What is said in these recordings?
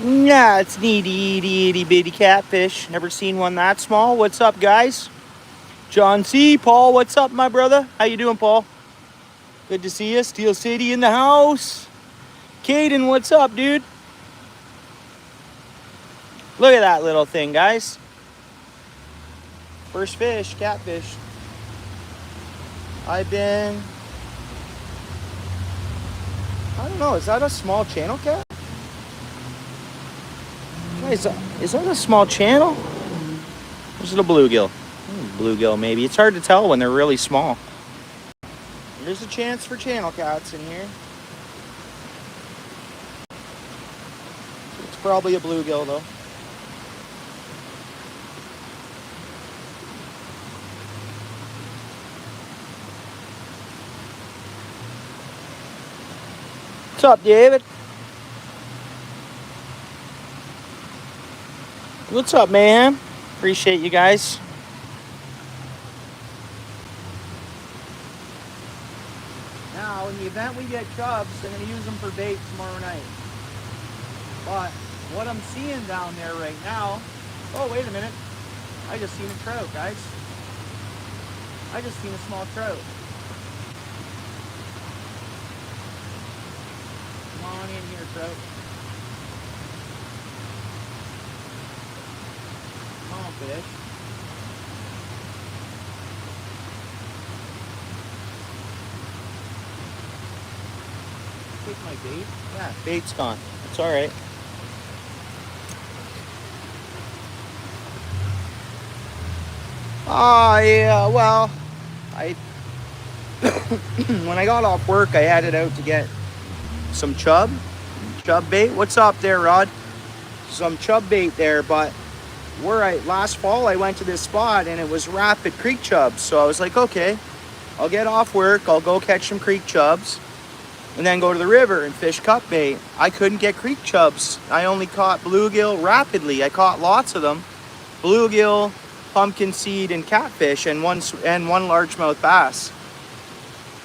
Nah, it's neat, itty bitty catfish. Never seen one that small. What's up, guys? John C. Paul, what's up, my brother? How you doing, Paul? Good to see you. Steel City in the house. Caden, what's up, dude? Look at that little thing, guys. First fish, catfish. I don't know, is that a small channel cat? Is that a small channel? Or is it a bluegill? Bluegill, maybe. It's hard to tell when they're really small. There's a chance for channel cats in here. It's probably a bluegill, though. What's up, David? What's up, man? Appreciate you guys. Now, in the event we get chubs, I'm going to use them for bait tomorrow night. But what I'm seeing down there right now... Oh, wait a minute. I just seen a trout, guys. I just seen a small trout. Come on in here, trout. Come on, fish. Take my bait? Yeah, bait's gone. It's alright. Yeah, well, when I got off work, I headed out to get some chub bait. What's up there, Rod? Some chub bait there, but last fall I went to this spot and it was rapid creek chubs. So I was like, okay, I'll get off work, I'll go catch some creek chubs and then go to the river and fish cut bait. I couldn't get creek chubs. I only caught bluegill rapidly. I caught lots of them. Bluegill, pumpkin seed, and catfish, and one largemouth bass.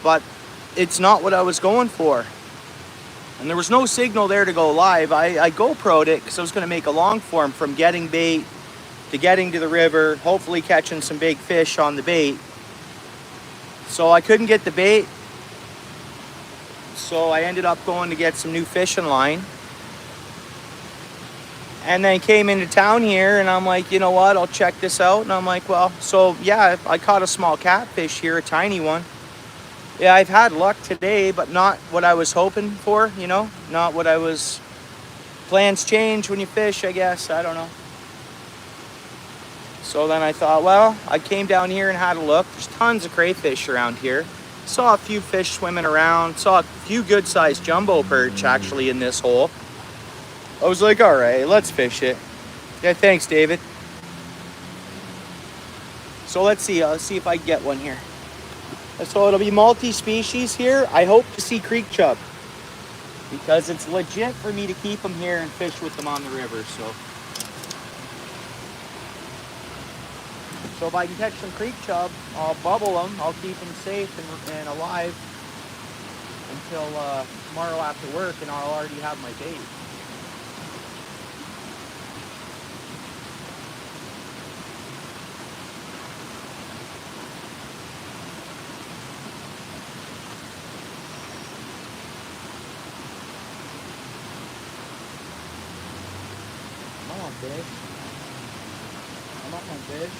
But it's not what I was going for. And there was no signal there to go live. I GoPro'd it because I was going to make a long form from getting bait to getting to the river, hopefully catching some big fish on the bait. So I couldn't get the bait. So I ended up going to get some new fishing line. And then came into town here and I'm like, you know what, I'll check this out. And I'm like, well, so yeah, I caught a small catfish here, a tiny one. Yeah, I've had luck today, but not what I was hoping for, you know, not what I was. Plans change when you fish, I guess. I don't know. So then I thought, well, I came down here and had a look. There's tons of crayfish around here. Saw a few fish swimming around. Saw a few good-sized jumbo perch actually in this hole. I was like, all right, let's fish it. Yeah, thanks, David. So let's see if I can get one here. So it'll be multi-species here. I hope to see creek chub because it's legit for me to keep them here and fish with them on the river. So if I can catch some creek chub, I'll bubble them. I'll keep them safe and alive until tomorrow after work, and I'll already have my bait. Come on, fish. Come on, fish.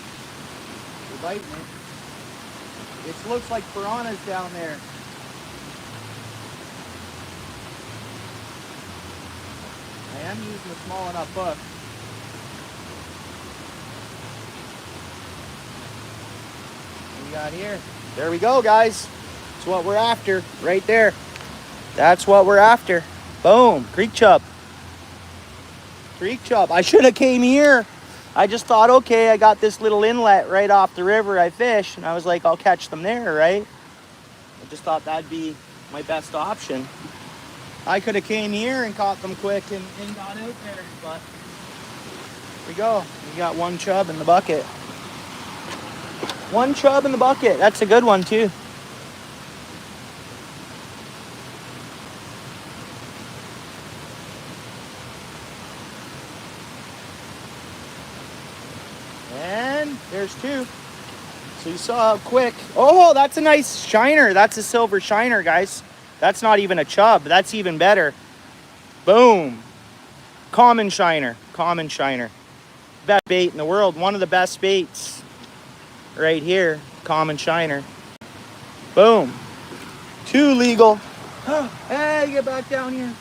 You're biting it. It looks like piranhas down there. I am using a small enough hook. What we got here? There we go, guys. That's what we're after right there. That's what we're after. Boom, creek chub. Creek chub. I should have came here. I just thought, okay, I got this little inlet right off the river I fish, and I was like, I'll catch them there, right? I just thought that'd be my best option. I could have came here and caught them quick and got out there, but here we go. We got one chub in the bucket. One chub in the bucket. That's a good one, too. There's two. So you saw how quick. Oh, that's a nice shiner. That's a silver shiner, guys. That's not even a chub. That's even better. Boom. Common shiner. Common shiner. Best bait in the world. One of the best baits. Right here. Common shiner. Boom. Two legal. Hey, get back down here.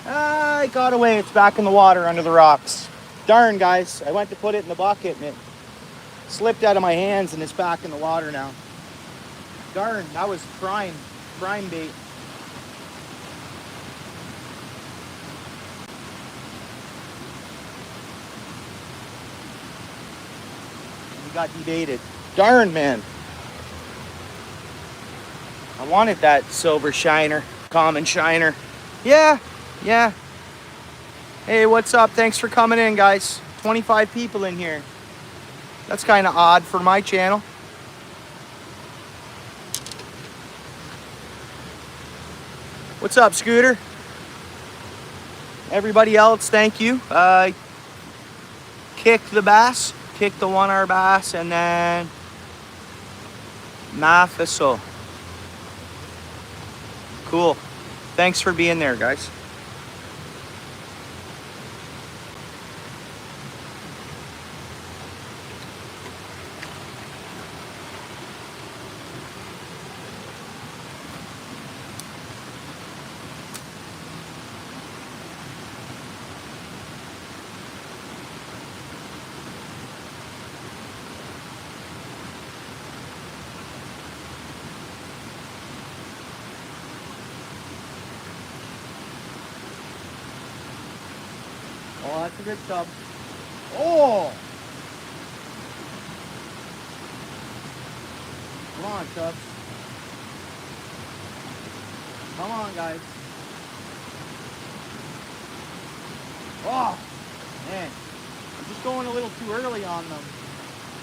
Ah, it got away. It's back in the water under the rocks. Darn, guys. I went to put it in the bucket and it slipped out of my hands and it's back in the water now. Darn, that was prime bait. We got debaited. Darn, man. I wanted that silver shiner, common shiner. Yeah. Hey, what's up? Thanks for coming in, guys. 25 people in here. That's kind of odd for my channel. What's up, Scooter? Everybody else, thank you. Kick the bass, kick the 1-hour bass, and then Matheso. Cool. Thanks for being there, guys. Oh, that's a good chub. Oh! Come on, chubs. Come on, guys. Oh, man. I'm just going a little too early on them.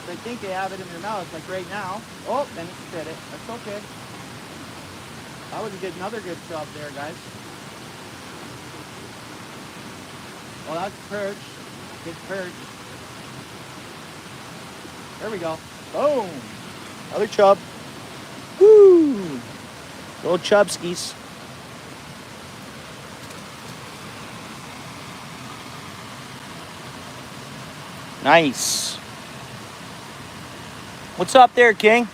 I think they have it in their mouth, like right now. Oh, then it spit it. That's okay. That was another good chub there, guys. Well, that's perch. Good perch. There we go. Boom. Another chub. Woo. Little chubskis. Nice. What's up there, King?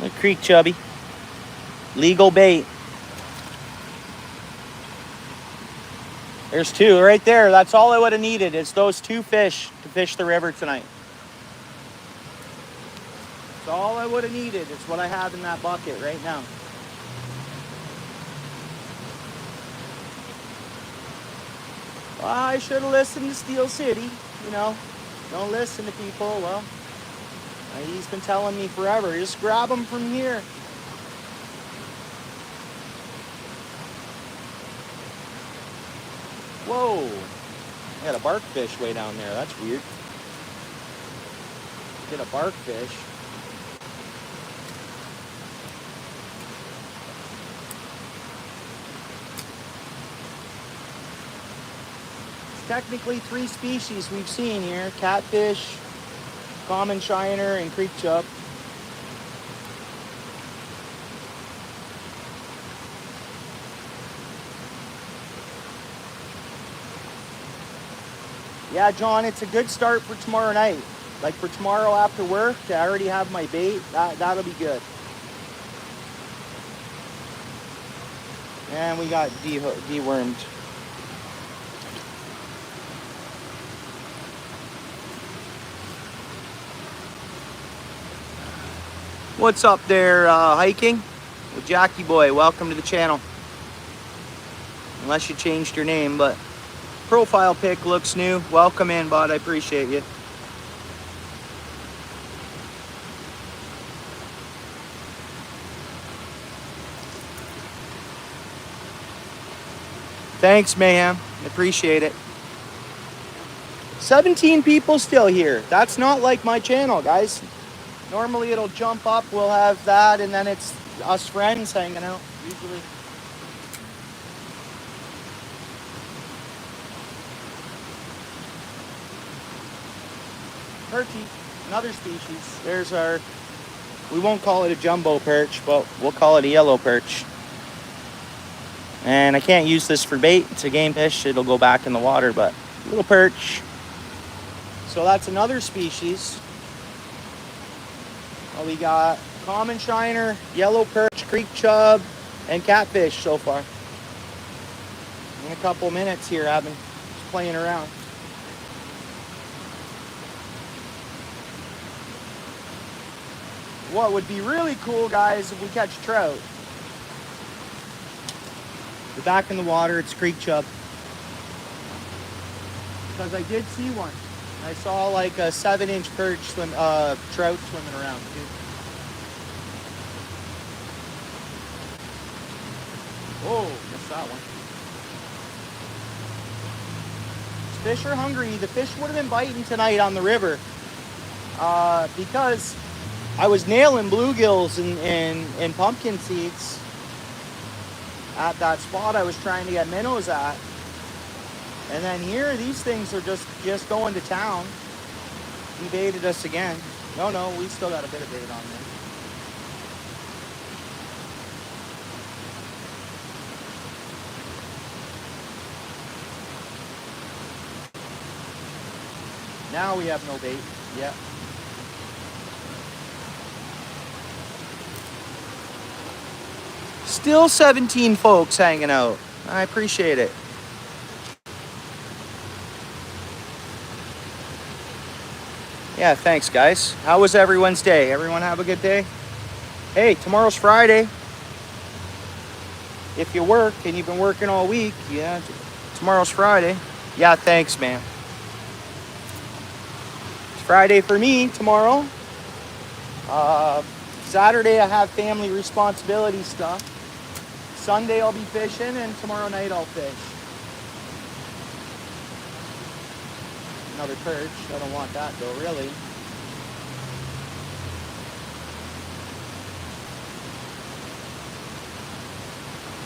The creek chubby. Legal bait. There's two right there. That's all I would have needed. It's those two fish to fish the river tonight. That's all I would have needed. It's what I have in that bucket right now. Well, I should have listened to Steel City. You know, don't listen to people. Well, he's been telling me forever. Just grab them from here. Whoa, I got a barkfish way down there. That's weird. Get a barkfish. It's technically 3 species we've seen here. Catfish, common shiner, and creek chub. Yeah, John, it's a good start for tomorrow night. Like for tomorrow after work, I already have my bait. That'll be good. And we got dewormed. What's up there, hiking? Well, Jackie boy, welcome to the channel. Unless you changed your name, but profile pic looks new. Welcome in, bud. I appreciate you. Thanks, Mayhem. I appreciate it. 17 people still here. That's not like my channel, guys. Normally it'll jump up. We'll have that, and then it's us friends hanging out, usually. perchy, another species. There's our, we won't call it a jumbo perch, but we'll call it a yellow perch. And I can't use this for bait. It's a game fish. It'll go back in the water, but little perch. So that's another species. Well, we got common shiner, yellow perch, creek chub, and catfish so far. In a couple minutes here, I've been just playing around. What would be really cool, guys, if we catch trout. We're back in the water. It's creek chub. Because I did see one. I saw like a 7-inch perch trout swimming around too. Oh, missed that one. Fish are hungry. The fish would have been biting tonight on the river because I was nailing bluegills and pumpkin seeds at that spot I was trying to get minnows at. And then here, these things are just going to town. He baited us again. No, we still got a bit of bait on there. Now we have no bait. Yeah. Still 17 folks hanging out. I appreciate it. Yeah, thanks, guys. How was everyone's day? Everyone have a good day? Hey, tomorrow's Friday. If you work and you've been working all week, yeah, tomorrow's Friday. Yeah, thanks, man. It's Friday for me tomorrow. Saturday I have family responsibility stuff. Sunday I'll be fishing, and tomorrow night I'll fish. Another perch. I don't want that though, really.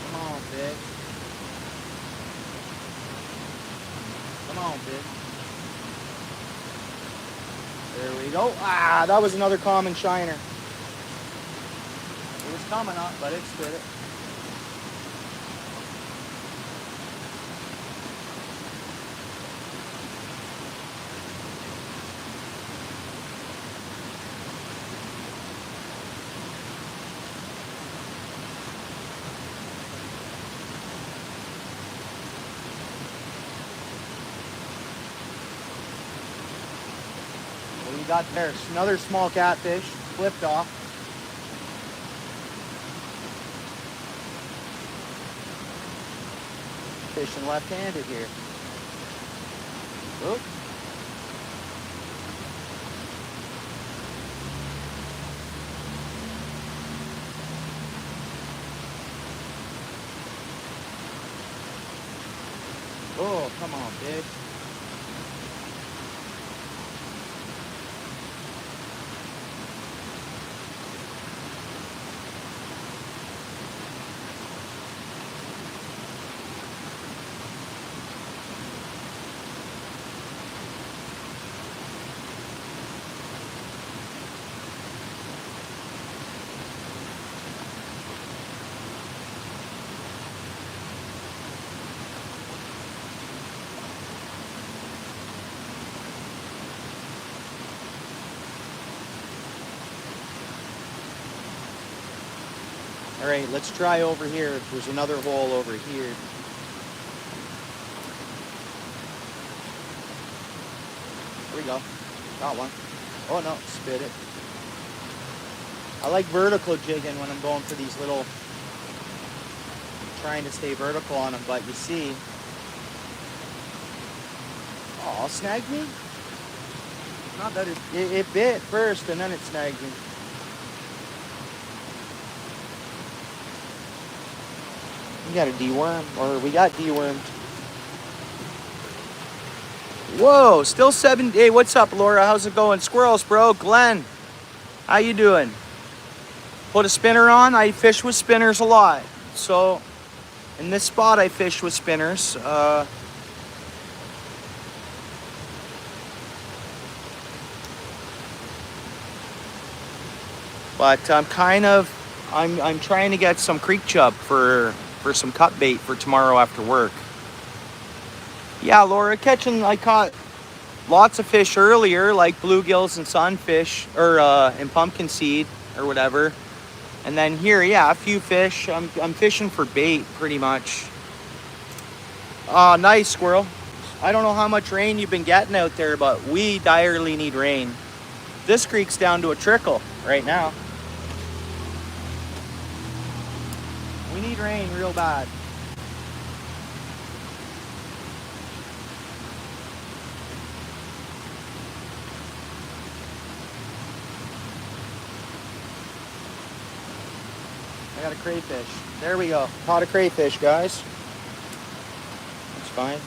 Come on, fish. Come on, fish. There we go. Ah, that was another common shiner. It was coming up, but it spit it. Got there another small catfish, flipped off. Fishing left-handed here. Oop. Oh, come on, bitch. All right, let's try over here. There's another hole over here. There we go. Got one. Oh no, spit it. I like vertical jigging when I'm going for these little, trying to stay vertical on them, but you see. Oh, snagged me? Not that it bit first and then it snagged me. We got a deworm, or we got dewormed. Whoa, still 7. Hey, what's up, Laura? How's it going? Squirrels, bro. Glenn, how you doing? Put a spinner on. I fish with spinners a lot. So, in this spot, I fish with spinners. But I'm trying to get some creek chub for some cut bait for tomorrow after work. Yeah, Laura, I caught lots of fish earlier, like bluegills and sunfish, or and pumpkin seed or whatever. And then here, yeah, a few fish. I'm fishing for bait pretty much. Nice, squirrel. I don't know how much rain you've been getting out there, but we direly need rain. This creek's down to a trickle right now. We need rain real bad. I got a crayfish. There we go. Caught a crayfish, guys. That's fine.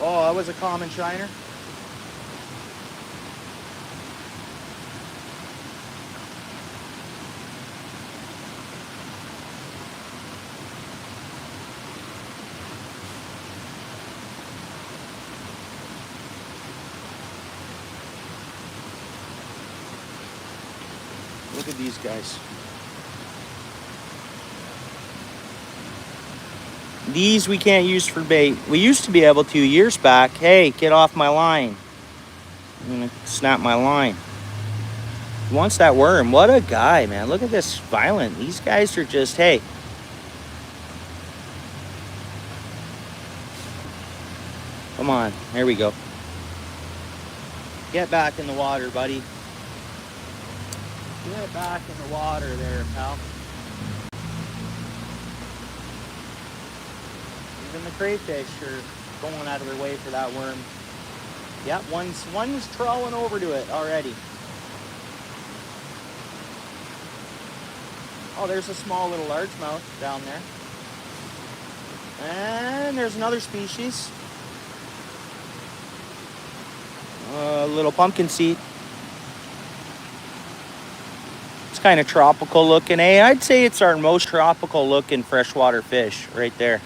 Oh, that was a common shiner. Look at these guys. These we can't use for bait. We used to be able to years back. Hey, get off my line. I'm gonna snap my line. He wants that worm. What a guy, man. Look at this violent. These guys are just, hey. Come on, there we go. Get back in the water, buddy. Get back in the water there, pal. Even the crayfish are going out of their way for that worm. Yep, one's trawling over to it already. Oh, there's a small little largemouth down there. And there's another species. A little pumpkin seed. It's kind of tropical looking, eh? I'd say it's our most tropical looking freshwater fish right there.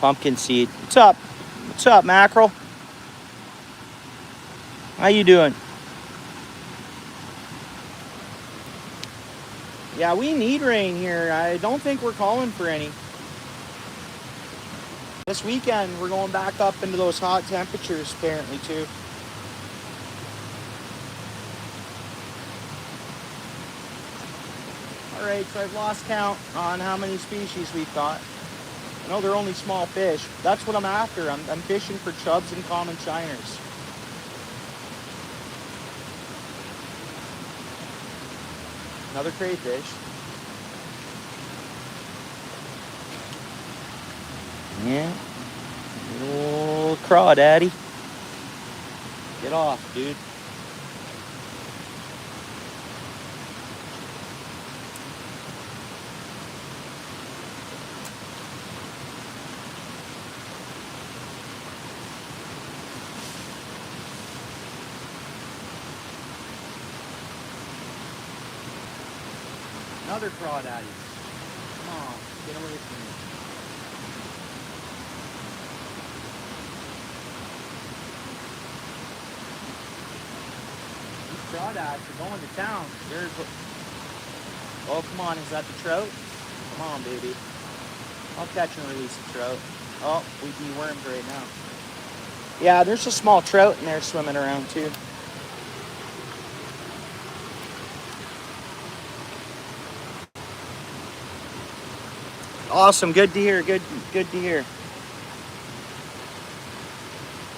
Pumpkin seed. What's up? What's up, mackerel? How you doing? Yeah, we need rain here. I don't think we're calling for any. This weekend, we're going back up into those hot temperatures, apparently, too. Alright, so I've lost count on how many species we've caught. I know they're only small fish. That's what I'm after. I'm fishing for chubs and common shiners. Another crayfish. Yeah. Little crawdaddy. Get off, dude. Another crawdaddy. Come on, get away from me. These crawdads are going to town. Oh, come on, is that the trout? Come on, baby. I'll catch and release the trout. Oh, we dewormed right now. Yeah, there's a small trout in there swimming around too. Awesome, good to hear, good to hear.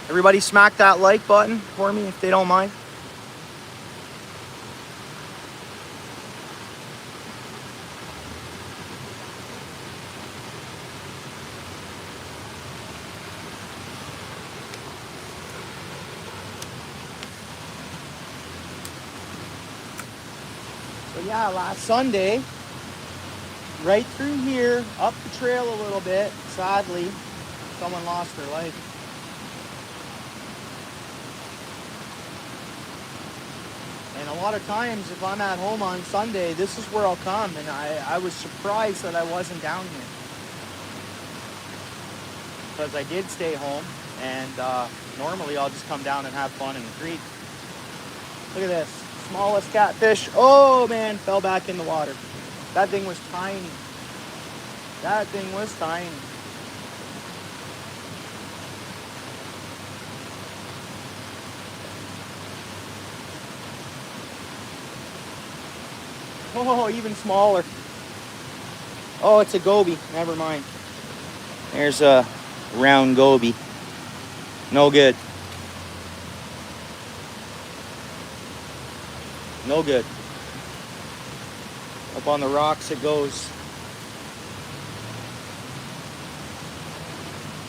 Everybody smack that like button for me if they don't mind. So yeah, last Sunday, right through here, up the trail a little bit, sadly, someone lost their life. And a lot of times, if I'm at home on Sunday, this is where I'll come. And I was surprised that I wasn't down here, because I did stay home. And normally I'll just come down and have fun in the creek. Look at this. Smallest catfish. Oh man, fell back in the water. That thing was tiny. That thing was tiny. Oh, even smaller. Oh, it's a goby. Never mind. There's a round goby. No good. No good. Up on the rocks it goes.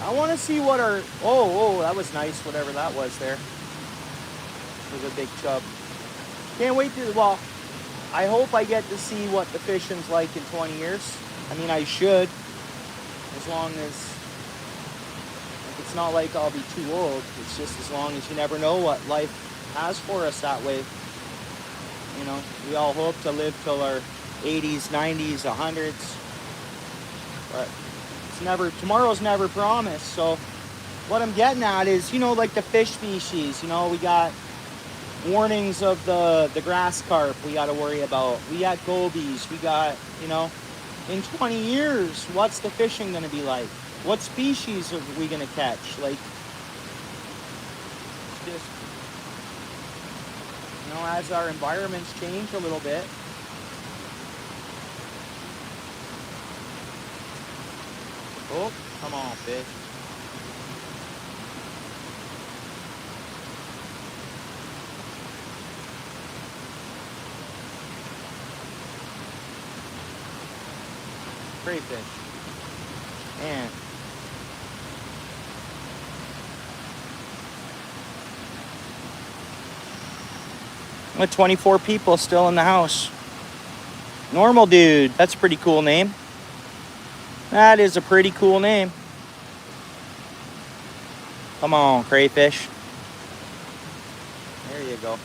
I want to see what our... Oh, that was nice, whatever that was there. It was a big chub. Can't wait to... Well, I hope I get to see what the fishing's like in 20 years. I mean, I should. As long as... It's not like I'll be too old. It's just as long as you never know what life has for us that way. You know, we all hope to live till our 80s, 90s, 100s. But it's never, tomorrow's never promised. So what I'm getting at is, you know, like the fish species, you know, we got warnings of the grass carp we got to worry about. We got gobies. We got, you know, in 20 years, what's the fishing going to be like? What species are we going to catch? Like, just, you know, as our environments change a little bit. Oh, come on, fish. Crayfish. Man. With 24 people still in the house. Normal Dude. That's a pretty cool name. That is a pretty cool name. Come on, crayfish. There you go.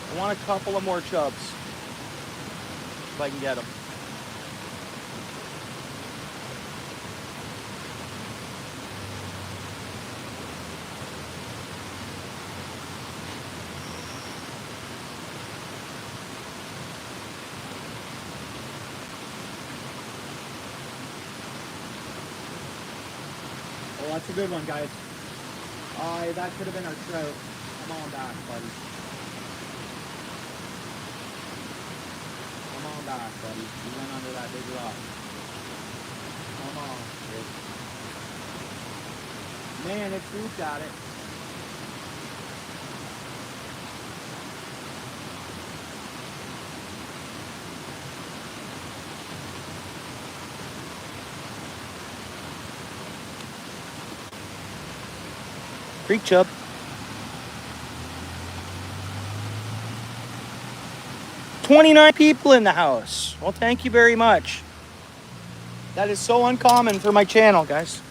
I want a couple of more chubs, if I can get them. Oh, that's a good one, guys. That could have been our trout. Come on back, buddy. Back, buddy. You went under that big rock. Come on, kid. Man, it swooped at it. Creek chub. $29 people in the house. Well, thank you very much. That is so uncommon for my channel, guys.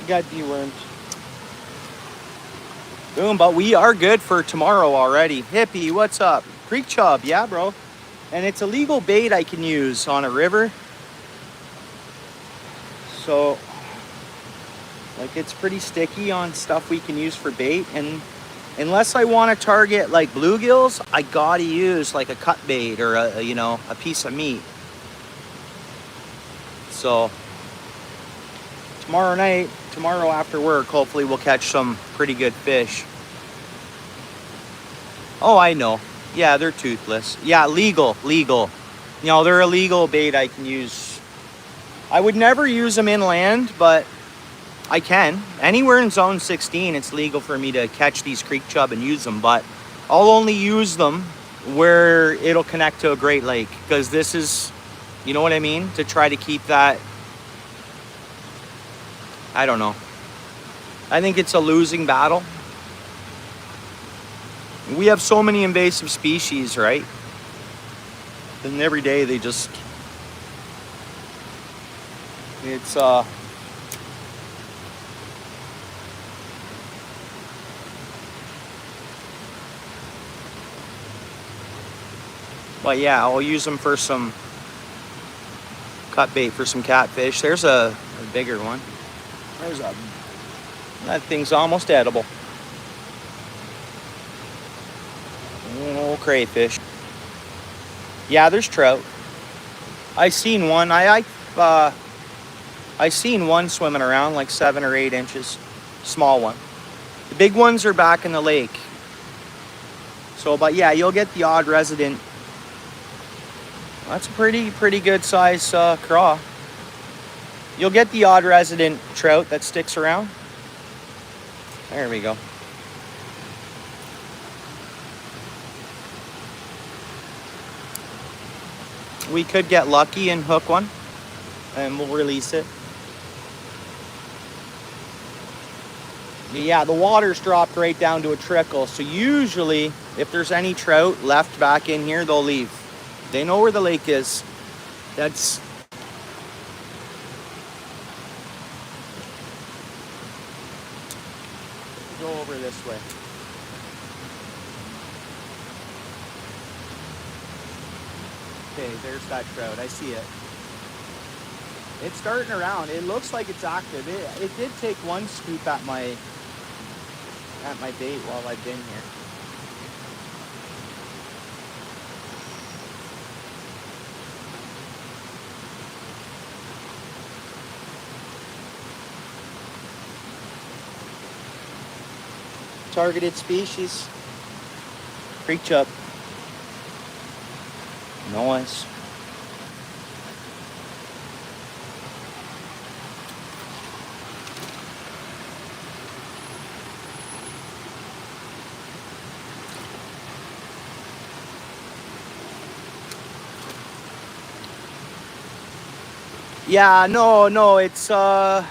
Got dewormed. Boom, but we are good for tomorrow already. Hippie, what's up? Creek chub, yeah, bro. And it's a legal bait I can use on a river. So, like, it's pretty sticky on stuff we can use for bait. And unless I want to target like bluegills, I gotta use like a cut bait or a, you know, a piece of meat. So tomorrow after work, hopefully we'll catch some pretty good fish. Oh, I know. Yeah, they're toothless. Yeah, legal. You know, they're a legal bait I can use. I would never use them inland, but I can. Anywhere in zone 16, it's legal for me to catch these creek chub and use them, but I'll only use them where it'll connect to a Great Lake, because this is, you know what I mean? To try to keep that, I don't know. I think it's a losing battle. We have so many invasive species, right? And every day they just, it's but yeah, I'll use them for some cut bait for some catfish. There's a bigger one. That thing's almost edible. Oh, crayfish. Yeah, there's trout. I seen one. I seen one swimming around like 7 or 8 inches. Small one. The big ones are back in the lake. So, but yeah, you'll get the odd resident. That's a pretty good size craw. You'll get the odd resident trout that sticks around. There we go. We could get lucky and hook one, and we'll release it. Yeah, the water's dropped right down to a trickle, so usually if there's any trout left back in here, they'll leave. They know where the lake is. That's go over this way. Okay, there's that trout. I see it. It's starting around. It looks like it's active. It did take one scoop at my bait while I've been here. Targeted species. Creek chub. Noise. Yeah, no, it's I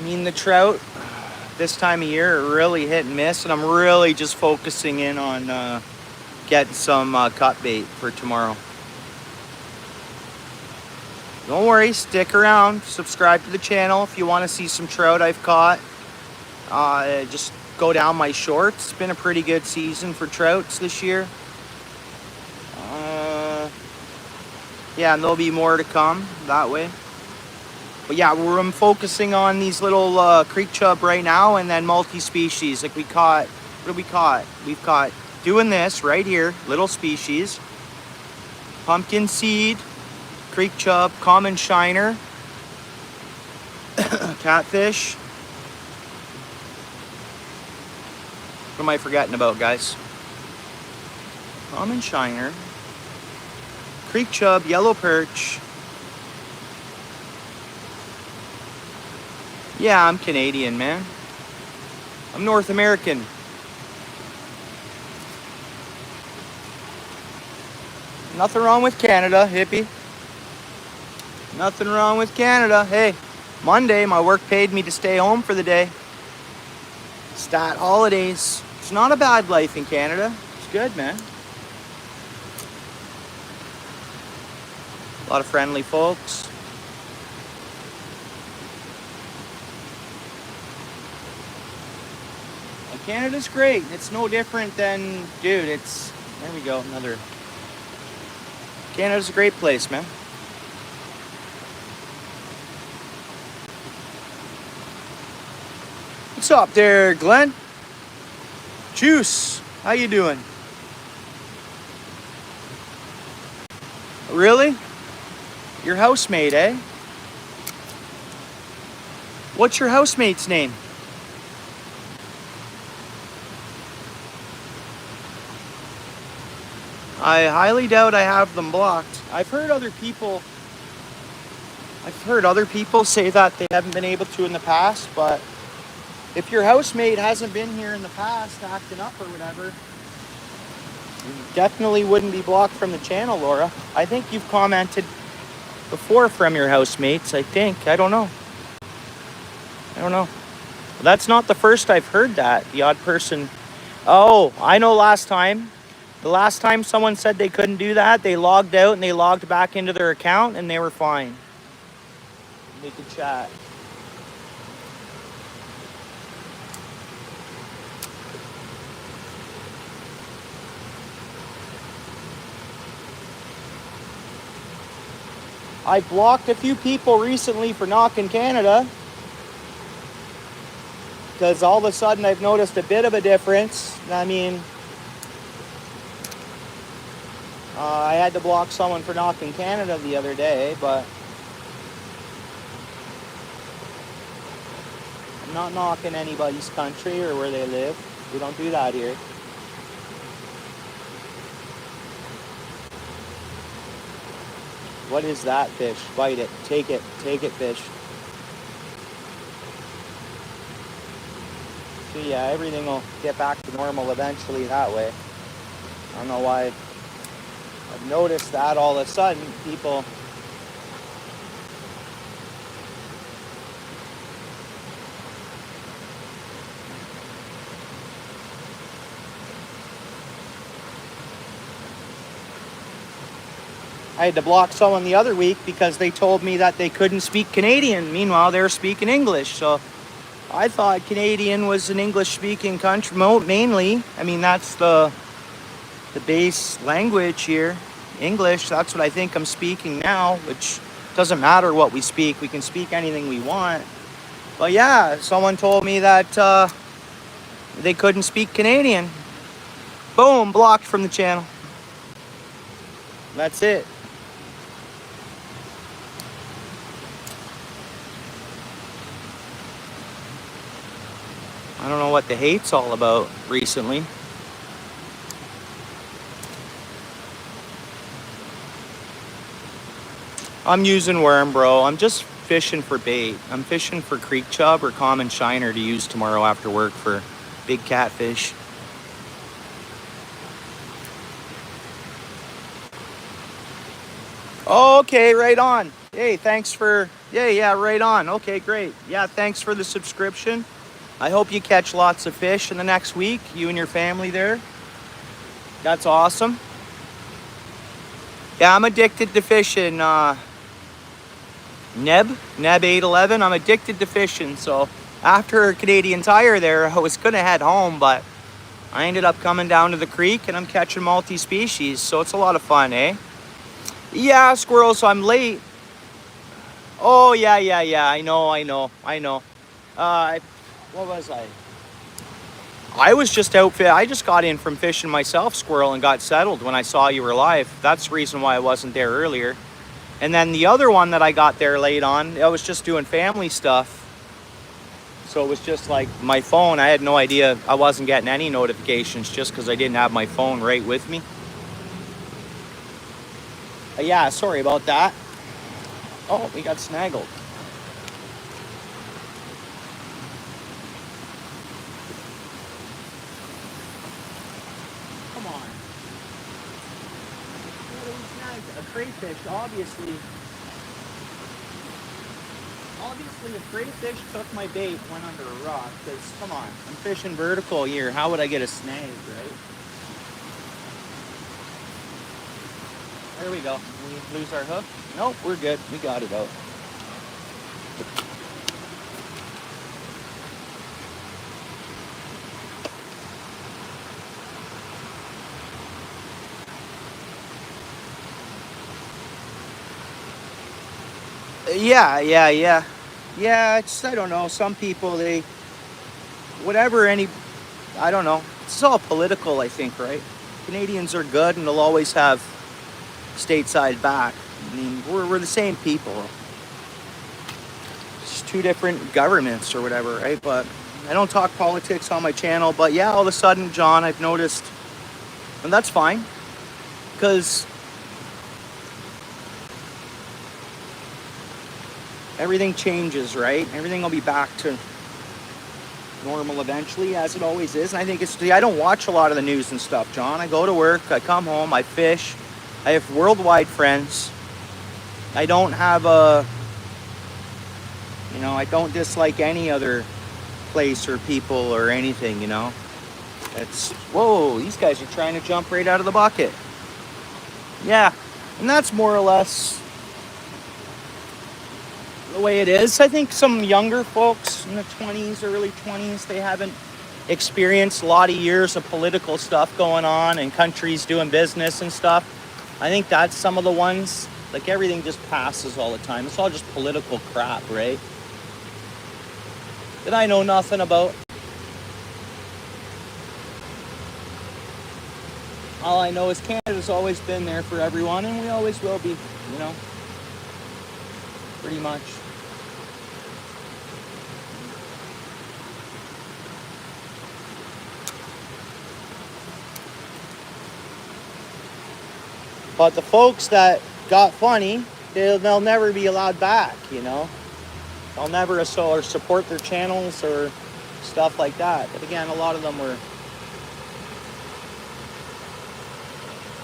mean, the trout this time of year are really hit and miss, and I'm really just focusing in on getting some cut bait for tomorrow. Don't worry, stick around, subscribe to the channel if you want to see some trout I've caught. Just go down my shorts. It's been a pretty good season for trouts this year. Yeah, and there'll be more to come that way. But yeah, I'm focusing on these little creek chub right now, and then multi-species. Like we caught, what did we caught? We've caught, doing this right here, little species, pumpkin seed, creek chub, common shiner, catfish. What am I forgetting about, guys? Common shiner, creek chub, yellow perch. Yeah, I'm Canadian, man. I'm North American. Nothing wrong with Canada, hippie. Nothing wrong with Canada. Hey, Monday, my work paid me to stay home for the day. Stat holidays. It's not a bad life in Canada. It's good, man. A lot of friendly folks. And Canada's great. It's no different than, dude, it's, there we go, another. Canada's a great place, man. What's up there, Glenn? Juice, how you doing? Really? Your housemate, eh? What's your housemate's name? I highly doubt I have them blocked. I've heard other people say that they haven't been able to in the past, but if your housemate hasn't been here in the past acting up or whatever, you definitely wouldn't be blocked from the channel, Laura. I think you've commented before from your housemates, I think. I don't know. Well, that's not the first I've heard that. The odd person. Oh, I know the last time someone said they couldn't do that, they logged out and they logged back into their account and they were fine. They could chat. I blocked a few people recently for knocking Canada because all of a sudden I've noticed a bit of a difference. I mean, I had to block someone for knocking Canada the other day, but I'm not knocking anybody's country or where they live. We don't do that here. What is that fish? Bite it. Take it, fish. So yeah, everything will get back to normal eventually that way. I don't know why I've noticed that all of a sudden people I had to block someone the other week because they told me that they couldn't speak Canadian. Meanwhile, they were speaking English. So I thought Canadian was an English-speaking country, mainly. I mean, that's the base language here, English. That's what I think I'm speaking now, which doesn't matter what we speak. We can speak anything we want. But yeah, someone told me that they couldn't speak Canadian. Boom, blocked from the channel. That's it. I don't know what the hate's all about recently. I'm using worm, bro. I'm just fishing for bait. I'm fishing for creek chub or common shiner to use tomorrow after work for big catfish. Okay, right on. Hey, thanks for... Yeah, right on. Okay, great. Yeah, thanks for the subscription. I hope you catch lots of fish in the next week, you and your family there. That's awesome. Yeah, I'm addicted to fishing. Neb 811, I'm addicted to fishing. So after Canadian Tire there, I was going to head home, but I ended up coming down to the creek and I'm catching multi-species. So it's a lot of fun, eh? Yeah, squirrel, so I'm late. Oh, yeah, I know. What was I? I was just I just got in from fishing myself, squirrel, and got settled when I saw you were live. That's the reason why I wasn't there earlier. And then the other one that I got there late on, I was just doing family stuff. So it was just like my phone. I had no idea. I wasn't getting any notifications just because I didn't have my phone right with me. Yeah, sorry about that. Oh, we got snaggled. Come on. A crayfish, obviously a crayfish took my bait, went under a rock, because, come on, I'm fishing vertical here. How would I get a snag, right? There we go. We lose our hook? Nope, we're good. We got it out. Yeah, it's, I don't know, some people, I don't know. It's all political, I think, right? Canadians are good and they'll always have stateside back. I mean, we're the same people. It's two different governments or whatever, right? But I don't talk politics on my channel. But yeah, all of a sudden, John, I've noticed, and that's fine, because everything changes, right? Everything will be back to normal eventually, as it always is. And I think it's, I don't watch a lot of the news and stuff, John. I go to work, I come home, I fish. I have worldwide friends. I don't have a, you know, I don't dislike any other place or people or anything, you know. It's, whoa, these guys are trying to jump right out of the bucket. Yeah, and that's more or less the way it is. I think some younger folks in the 20s, early 20s, they haven't experienced a lot of years of political stuff going on and countries doing business and stuff. I think that's some of the ones, like everything just passes all the time. It's all just political crap, right? That I know nothing about. All I know is Canada's always been there for everyone, and we always will be, you know, pretty much. But the folks that got funny, they'll never be allowed back, you know. They'll never or support their channels or stuff like that. But again, a lot of them were.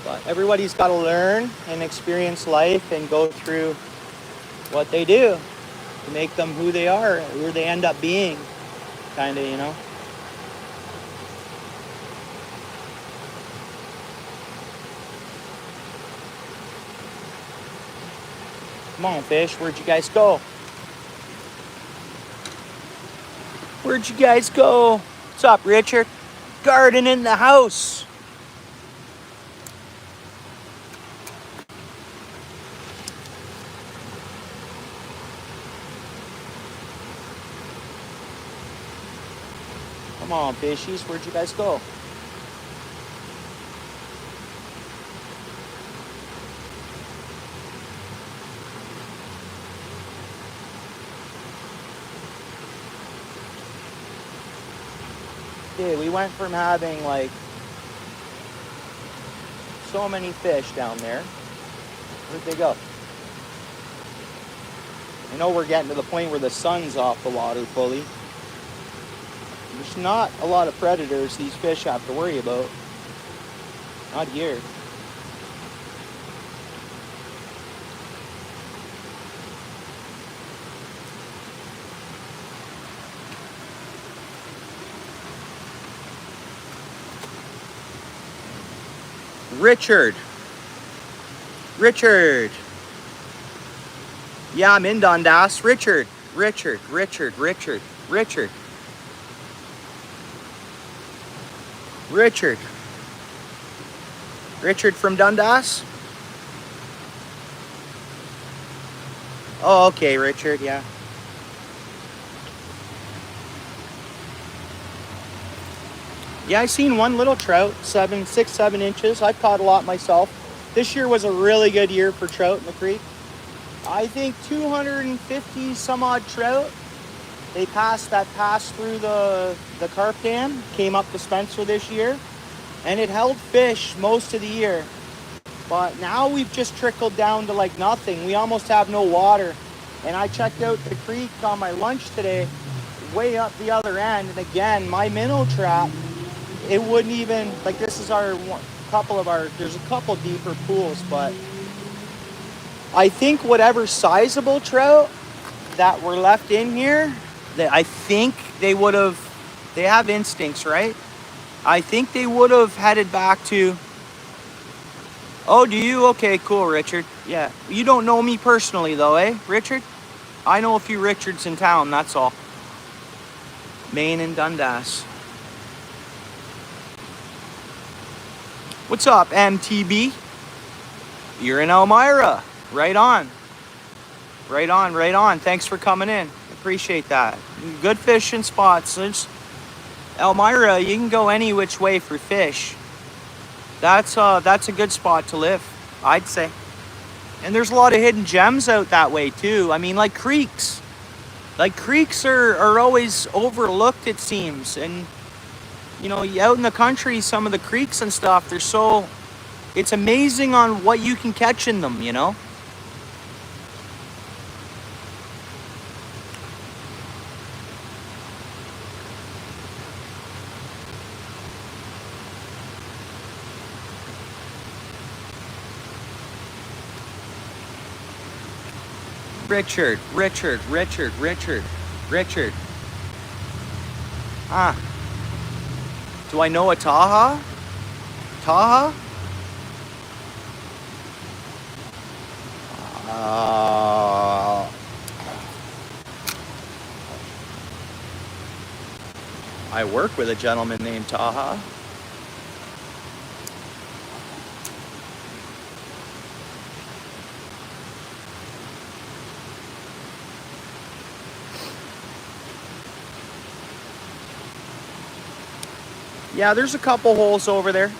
But everybody's got to learn and experience life and go through what they do to make them who they are, who they end up being, kind of, you know. Come on, fish. Where'd you guys go? Where'd you guys go? What's up, Richard? Garden in the house. Come on, fishies. Where'd you guys go? Okay, we went from having like so many fish down there. Where'd they go? I know we're getting to the point where the sun's off the water fully. There's not a lot of predators these fish have to worry about. Not here. Richard. Yeah, I'm in Dundas. Richard. Richard from Dundas? Oh, okay, Richard, yeah. Yeah, I seen one little trout, 6, 7 inches. I've caught a lot myself. This year was a really good year for trout in the creek. I think 250 some odd trout. They passed through the carp dam, came up to Spencer this year, and it held fish most of the year. But now we've just trickled down to like nothing. We almost have no water. And I checked out the creek on my lunch today, way up the other end. And again, my minnow trap, it wouldn't even, like this is there's a couple deeper pools, but I think whatever sizable trout that were left in here, I think they have instincts, right? I think they would have headed back to, oh, do you? Okay, cool, Richard. Yeah, you don't know me personally though, eh, Richard? I know a few Richards in town, that's all. Maine and Dundas. What's up, MTB? You're in Elmira. Right on. Thanks for coming in. Appreciate that. Good fishing spots. There's Elmira, you can go any which way for fish. That's a good spot to live, I'd say. And there's a lot of hidden gems out that way too. I mean, like creeks. Like creeks are always overlooked, it seems. And you know, out in the country, some of the creeks and stuff, they're so, it's amazing on what you can catch in them, you know? Richard. Ah. Do I know a Taha? Taha? I work with a gentleman named Taha. Yeah, there's a couple holes over there.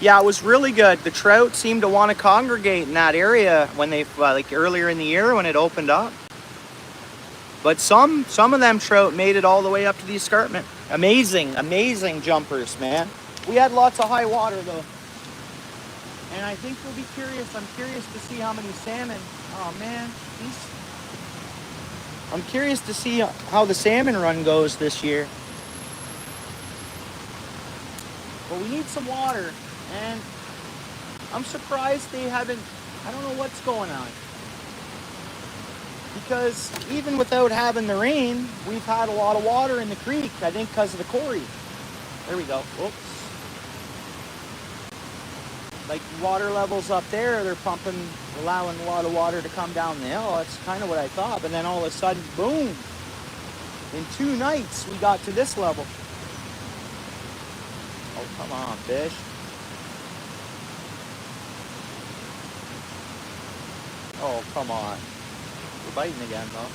Yeah, it was really good. The trout seemed to want to congregate in that area when they, like earlier in the year when it opened up. But some of them trout made it all the way up to the escarpment. Amazing jumpers, man. We had lots of high water though. And I think we'll be curious. I'm curious to see how many salmon. Oh man, I'm curious to see how the salmon run goes this year. But we need some water, and I'm surprised they haven't, I don't know what's going on. Because even without having the rain, we've had a lot of water in the creek, I think because of the quarry. There we go. Oops. Like water levels up there, they're pumping, allowing a lot of water to come down the hill. That's kind of what I thought. But then all of a sudden, boom. In 2 nights, we got to this level. Oh, come on, fish. Oh, come on. We're biting again, though.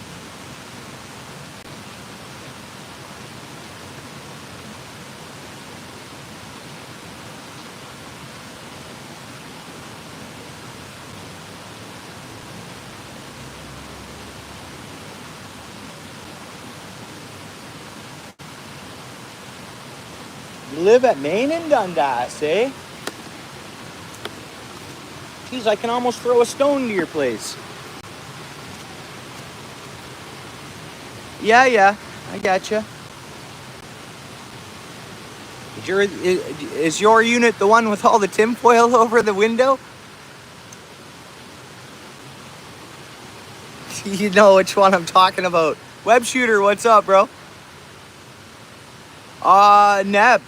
You live at Maine and Dundas, eh? Geez, I can almost throw a stone to your place. Yeah, I gotcha. Is your unit the one with all the tinfoil over the window? You know which one I'm talking about. Web shooter, what's up, bro? Neb.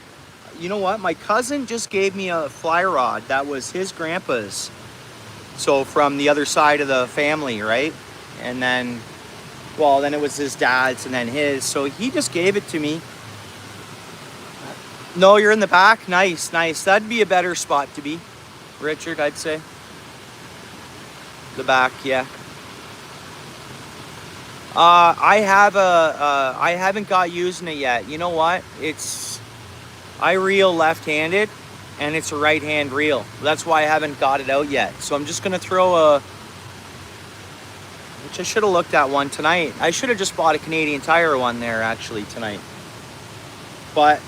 You know what? My cousin just gave me a fly rod that was his grandpa's. So from the other side of the family, right? And then, well, then it was his dad's and then his. So he just gave it to me. No, you're in the back? Nice. That'd be a better spot to be, Richard, I'd say. The back, yeah. I haven't got using it yet. You know what? I reel left-handed, and it's a right-hand reel. That's why I haven't got it out yet. So I'm just gonna throw which I should have looked at one tonight. I should have just bought a Canadian Tire one there actually tonight. But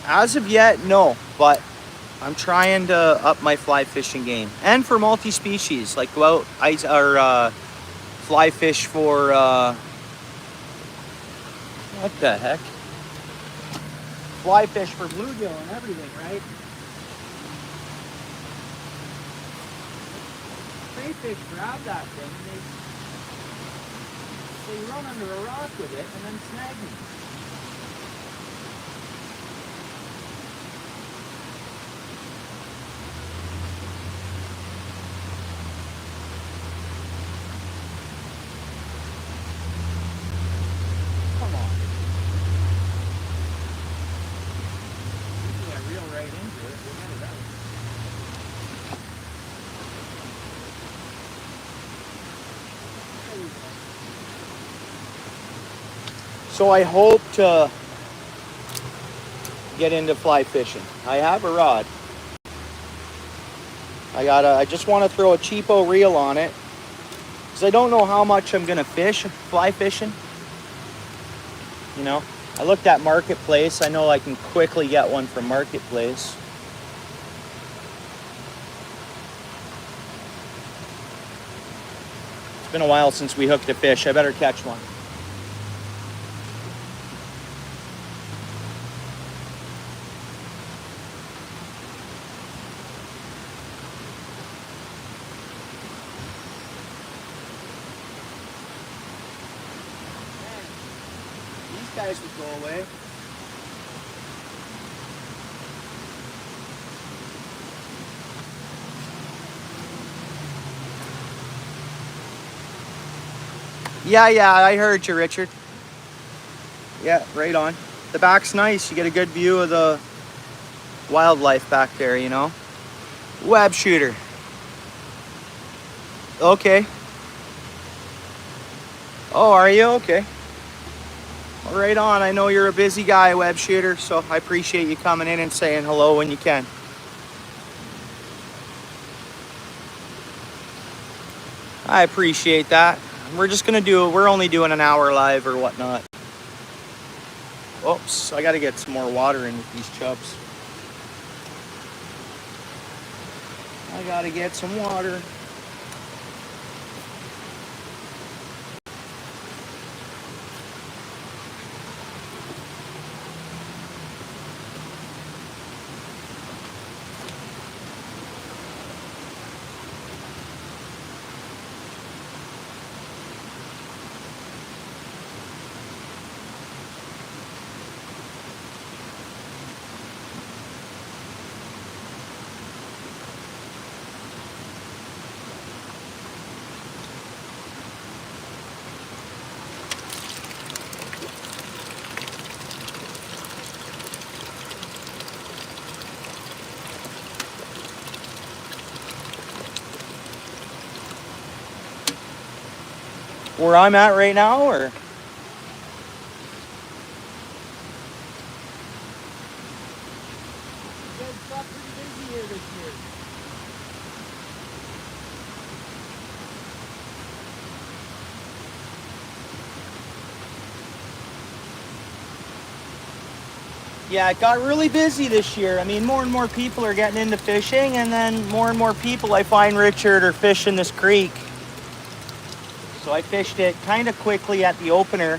as of yet, no. But I'm trying to up my fly fishing game, and for multi-species, like go out fly fish for what the heck? Fly fish for bluegill and everything, right? Crayfish grab that thing and they run under a rock with it and then snag me. So I hope to get into fly fishing. I have a rod. I just want to throw a cheapo reel on it. Because because I don't know how much I'm gonna fish fly fishing. You know, I looked at Marketplace. I know I can quickly get one from Marketplace. It's been a while since we hooked a fish. I better catch one. Guys would go away. Yeah, I heard you, Richard. Yeah, right on. The back's nice. You get a good view of the wildlife back there, you know. Web shooter. Okay. Oh, are you? Okay. Right on. I know you're a busy guy, web shooter, so I appreciate you coming in and saying hello when you can. I appreciate that. We're just gonna do it. We're only doing an hour live or whatnot. Oops, I gotta get some more water in with these chubs. I gotta get some water. Where I'm at right now, or? Yeah, it got really busy this year. I mean, more and more people are getting into fishing, and then more and more people, I find, Richard, are fishing this creek. So I fished it kind of quickly at the opener.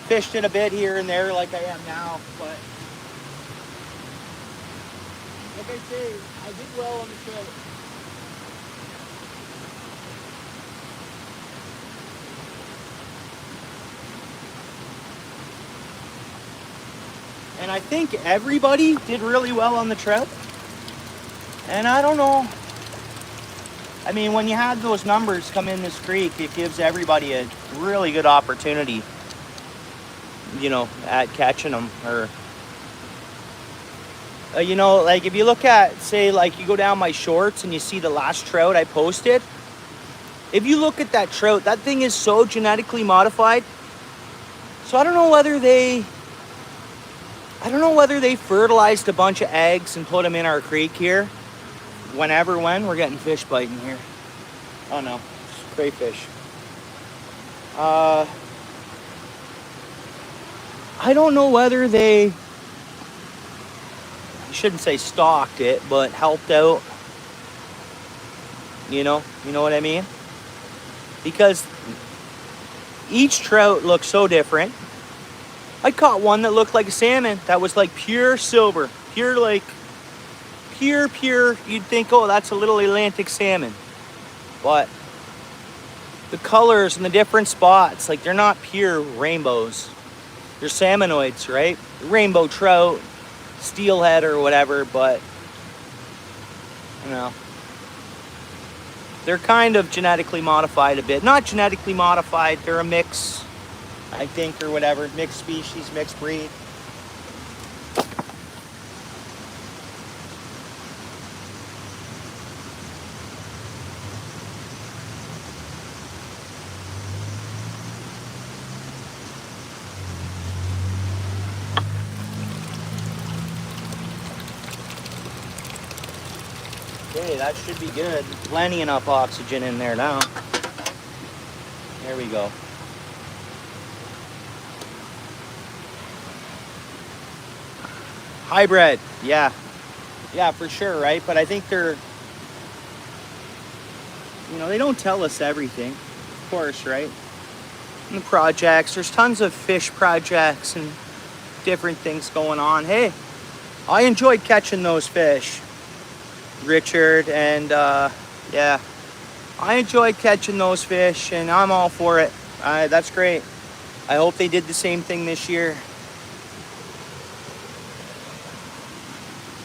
Fished it a bit here and there like I am now, but like I say, I did well on the trout. And I think everybody did really well on the trout. And I don't know. I mean, when you had those numbers come in this creek, it gives everybody a really good opportunity, you know, at catching them. Or, you know, like if you look at, say, like you go down my shorts and you see the last trout I posted. If you look at that trout, that thing is so genetically modified. So I don't know whether they fertilized a bunch of eggs and put them in our creek here. When we're getting fish biting here. Oh no, it's crayfish. I don't know whether they, I shouldn't say stocked it, but helped out. You know what I mean? Because each trout looks so different. I caught one that looked like a salmon that was like pure silver, pure, you'd think, oh, that's a little Atlantic salmon. But the colors and the different spots, like they're not pure rainbows. They're salmonoids, right? Rainbow trout, steelhead or whatever, but, you know, they're kind of genetically modified a bit. Not genetically modified, they're a mix, I think, or whatever. Mixed species, mixed breed. Okay, that should be good. Plenty enough oxygen in there now. There we go. Hybrid, yeah. Yeah, for sure, right? But I think they're, you know, they don't tell us everything, of course, right? And the projects, there's tons of fish projects and different things going on. Hey, I enjoyed catching those fish, Richard, and yeah, I enjoyed catching those fish, and I'm all for it. That's great. I hope they did the same thing this year.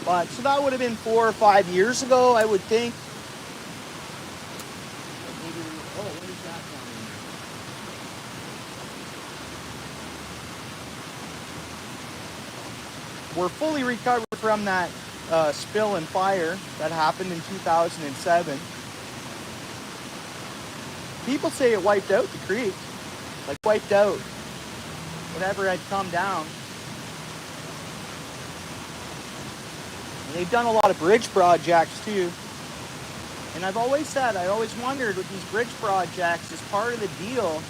But so that would have been 4 or 5 years ago, I would think. Maybe, oh, what is that down there? We're fully recovered from that spill and fire that happened in 2007. People say it wiped out the creek, like wiped out whatever had come down. And they've done a lot of bridge projects too. And I've always said, I always wondered with these bridge projects, as part of the deal,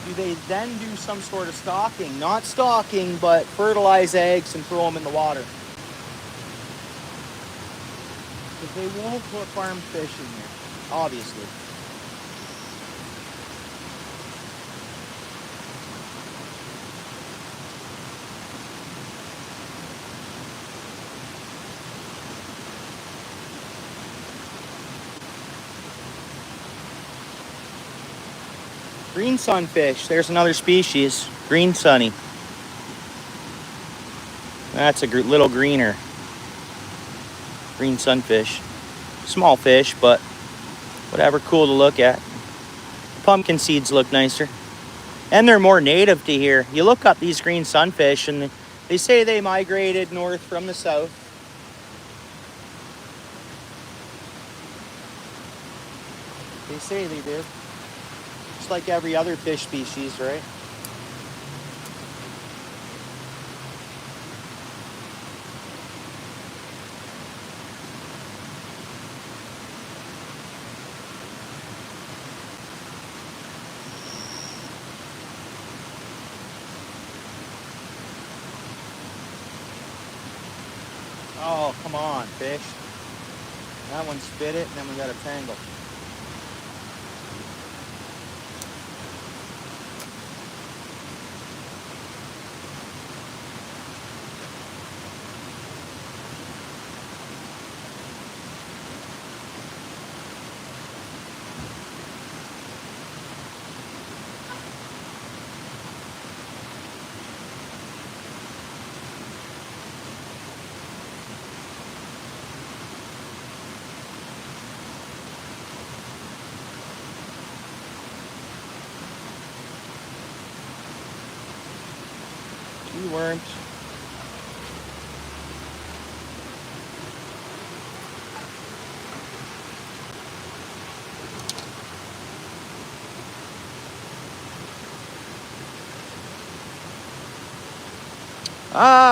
do they then do some sort of stocking? Not stocking, but fertilize eggs and throw them in the water. Because they won't put farm fish in here, obviously. Green sunfish, there's another species, green sunny. That's a little greener. Green sunfish. Small fish, but whatever, cool to look at. Pumpkin seeds look nicer. And they're more native to here. You look up these green sunfish and they say they migrated north from the south. They say they did. Just like every other fish species, right? Oh, come on, fish. That one spit it, and then we got a tangle. Worms.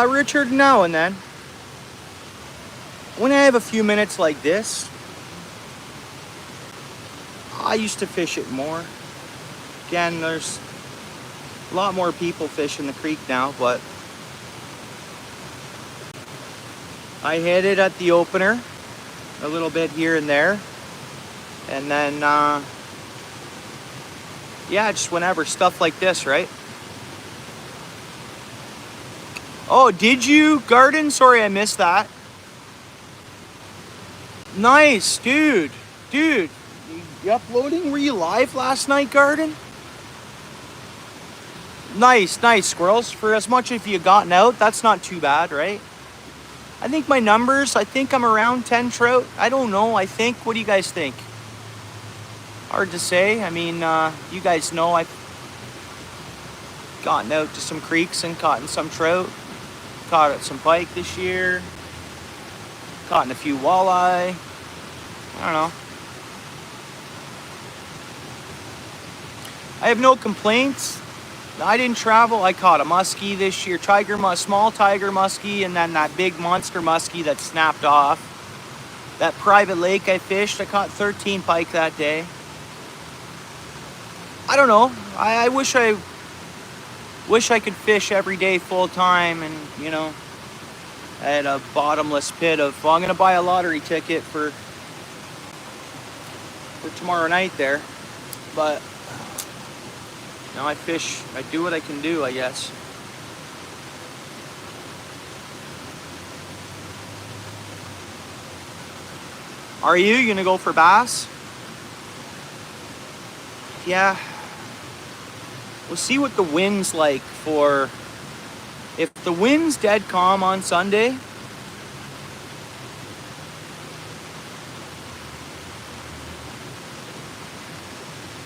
Richard, now and then. When I have a few minutes like this, I used to fish it more. Again, there's a lot more people fishing the creek now, but I hit it at the opener a little bit here and there, and then yeah, just whenever, stuff like this, right? Oh, did you garden? Sorry, I missed that. Nice, dude, you uploading? Were you live last night, garden? Nice, squirrels. For as much as you've gotten out, that's not too bad, right? I think my numbers, I think I'm around 10 trout. I don't know, I think. What do you guys think? Hard to say. I mean, you guys know I've gotten out to some creeks and caught in some trout. Caught at some pike this year. Caught in a few walleye. I don't know. I have no complaints. I didn't travel. I caught a muskie this year, small tiger muskie, and then that big monster muskie that snapped off. That private lake I fished, I caught 13 pike that day. I don't know. I wish I could fish every day full time, and you know, I had a bottomless pit of, well, I'm gonna buy a lottery ticket for tomorrow night there. But now I fish, I do what I can do, I guess. Are you gonna go for bass? Yeah. We'll see what the wind's like for, if the wind's dead calm on Sunday,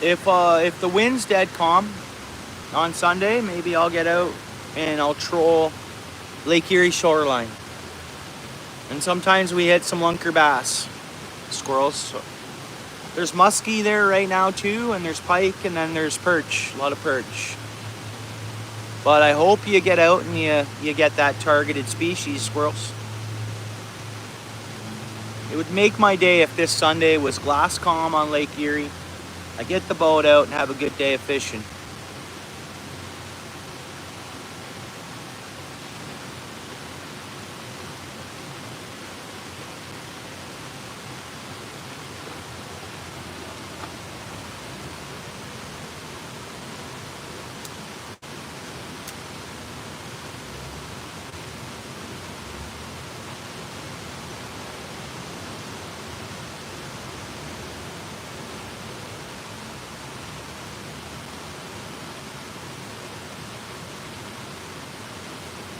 if the wind's dead calm on Sunday, maybe I'll get out and I'll troll Lake Erie shoreline. And sometimes we hit some lunker bass, squirrels. So there's muskie there right now too, and there's pike, and then there's perch, a lot of perch. But I hope you get out and you get that targeted species, squirrels. It would make my day if this Sunday was glass calm on Lake Erie. I get the boat out and have a good day of fishing.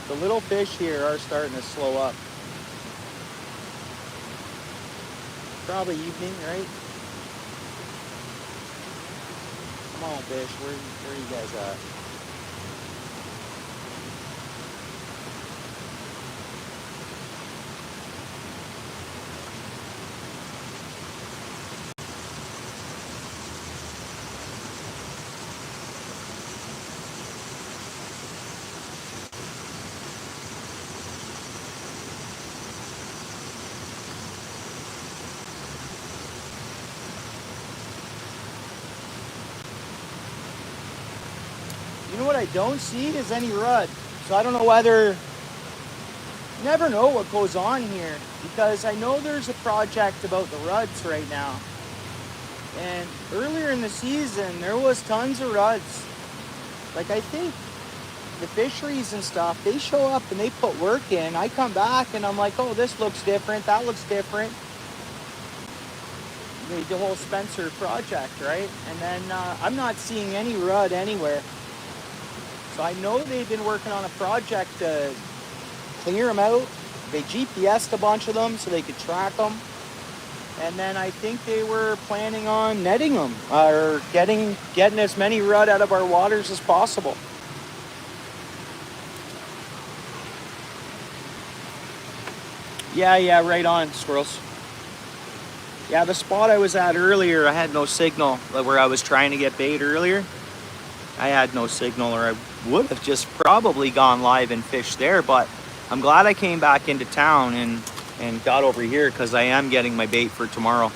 The little fish here are starting to slow up. Probably evening, right? Come on, fish. Where are you guys at? You know what I don't see is any rudd. So I don't know whether, never know what goes on here, because I know there's a project about the rudds right now. And earlier in the season, there was tons of rudds. Like, I think the fisheries and stuff, they show up and they put work in. I come back and I'm like, oh, this looks different, that looks different. The whole Spencer project, right? And then I'm not seeing any rudd anywhere. So I know they've been working on a project to clear them out. They GPS'd a bunch of them so they could track them. And then I think they were planning on netting them, or getting as many rudd out of our waters as possible. Yeah, right on, squirrels. Yeah, the spot I was at earlier, I had no signal. Where I was trying to get bait earlier, I had no signal, or I would have just probably gone live and fished there. But I'm glad I came back into town and got over here, because I am getting my bait for tomorrow.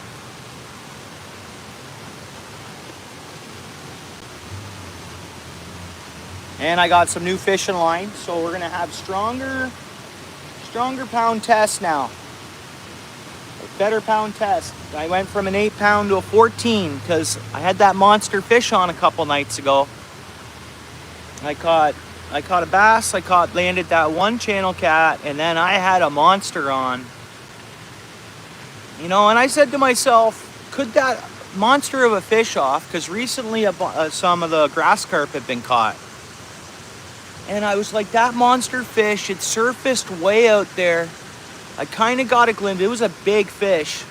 And I got some new fishing line, so we're gonna have stronger pound test now. A better pound test. I went from an 8 pound to a 14 because I had that monster fish on a couple nights ago. I caught a bass, landed that one channel cat, and then I had a monster on. You know, and I said to myself, could that monster of a fish off? Because recently some of the grass carp had been caught. And I was like, that monster fish, it surfaced way out there. I kind of got a glimpse. It was a big fish.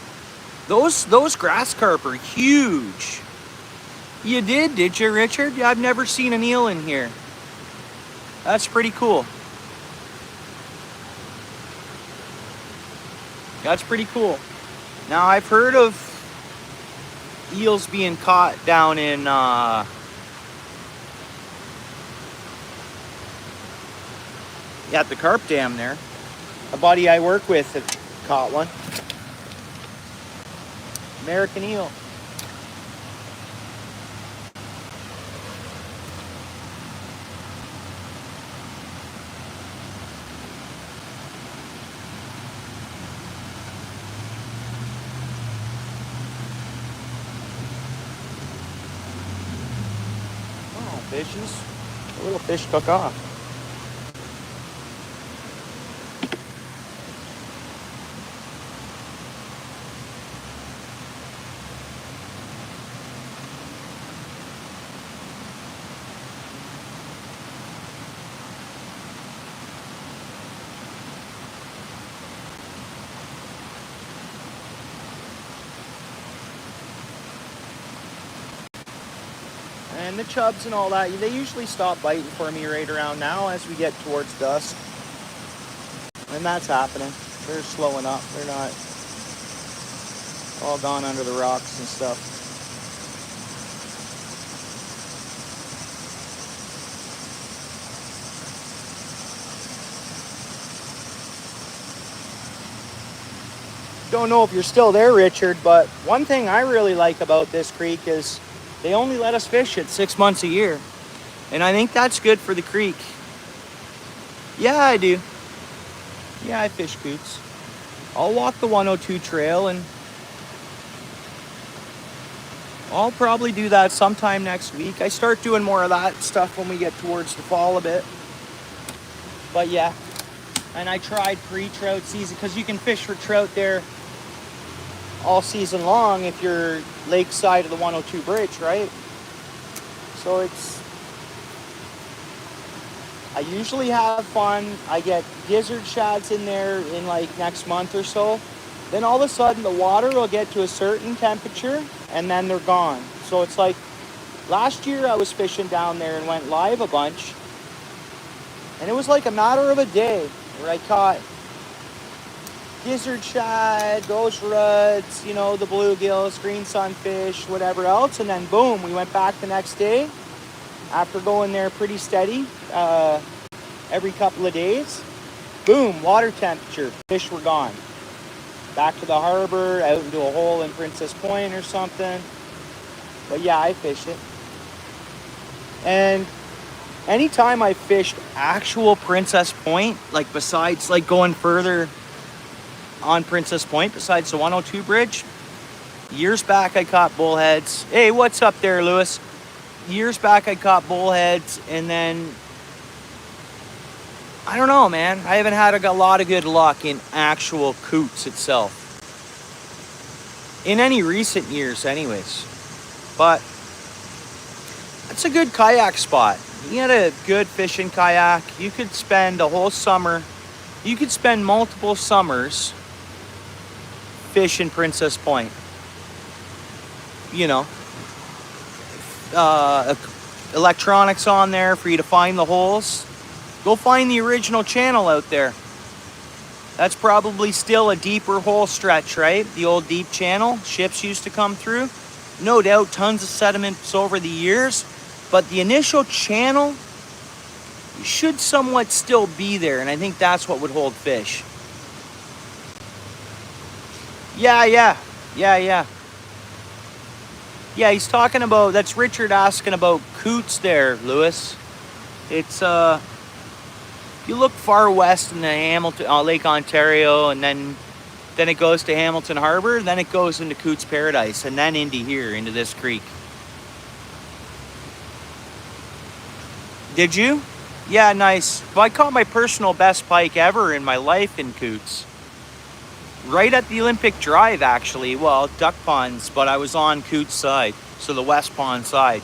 Those grass carp are huge. You did you, Richard? I've never seen an eel in here. That's pretty cool. That's pretty cool. Now, I've heard of eels being caught down in at the carp dam there. A buddy I work with had caught one. American eel. fishies. The little fish took off. And the chubs and all that, they usually stop biting for me right around now as we get towards dusk. And that's happening. They're slowing up. They're not all gone under the rocks and stuff. Don't know if you're still there, Richard, but one thing I really like about this creek is they only let us fish it 6 months a year. And I think that's good for the creek. Yeah, I do. Yeah, I fish coots. I'll walk the 102 trail, and I'll probably do that sometime next week. I start doing more of that stuff when we get towards the fall a bit. But yeah, and I tried pre-trout season, because you can fish for trout there all season long if you're lakeside of the 102 bridge, right? So I usually have fun. I get gizzard shads in there in like next month or so. Then all of a sudden the water will get to a certain temperature and then they're gone. So it's like last year I was fishing down there and went live a bunch. And it was like a matter of a day where I caught gizzard shad, ghost ruds, you know, the bluegills, green sunfish, whatever else. And then boom, we went back the next day after going there pretty steady every couple of days. Boom, water temperature, fish were gone. Back to the harbor, out into a hole in Princess Point or something. But yeah, I fished it. And anytime I fished actual Princess Point, like besides like going further on Princess Point, besides the 102 bridge, years back I caught bullheads. Hey, what's up there, Lewis? Years back I caught bullheads, and then I don't know, man. I haven't had a lot of good luck in actual coots itself. In any recent years anyways. But that's a good kayak spot. You get a good fishing kayak. You could spend a whole summer. You could spend multiple summers fishing Princess Point. You know. Electronics on there for you to find the holes. Go find the original channel out there. That's probably still a deeper hole stretch, right? The old deep channel ships used to come through. No doubt tons of sediments over the years, but the initial channel should somewhat still be there, and I think that's what would hold fish. Yeah, he's talking about, that's Richard asking about coots there, Lewis. It's you look far west in the Hamilton, Lake Ontario, and then it goes to Hamilton Harbor, then it goes into Coots Paradise, and then into here, into this creek. Did you? Yeah, nice. Well, I caught my personal best pike ever in my life in Coots. Right at the Olympic Drive, actually. Well, duck ponds, but I was on Coots side, so the West Pond side.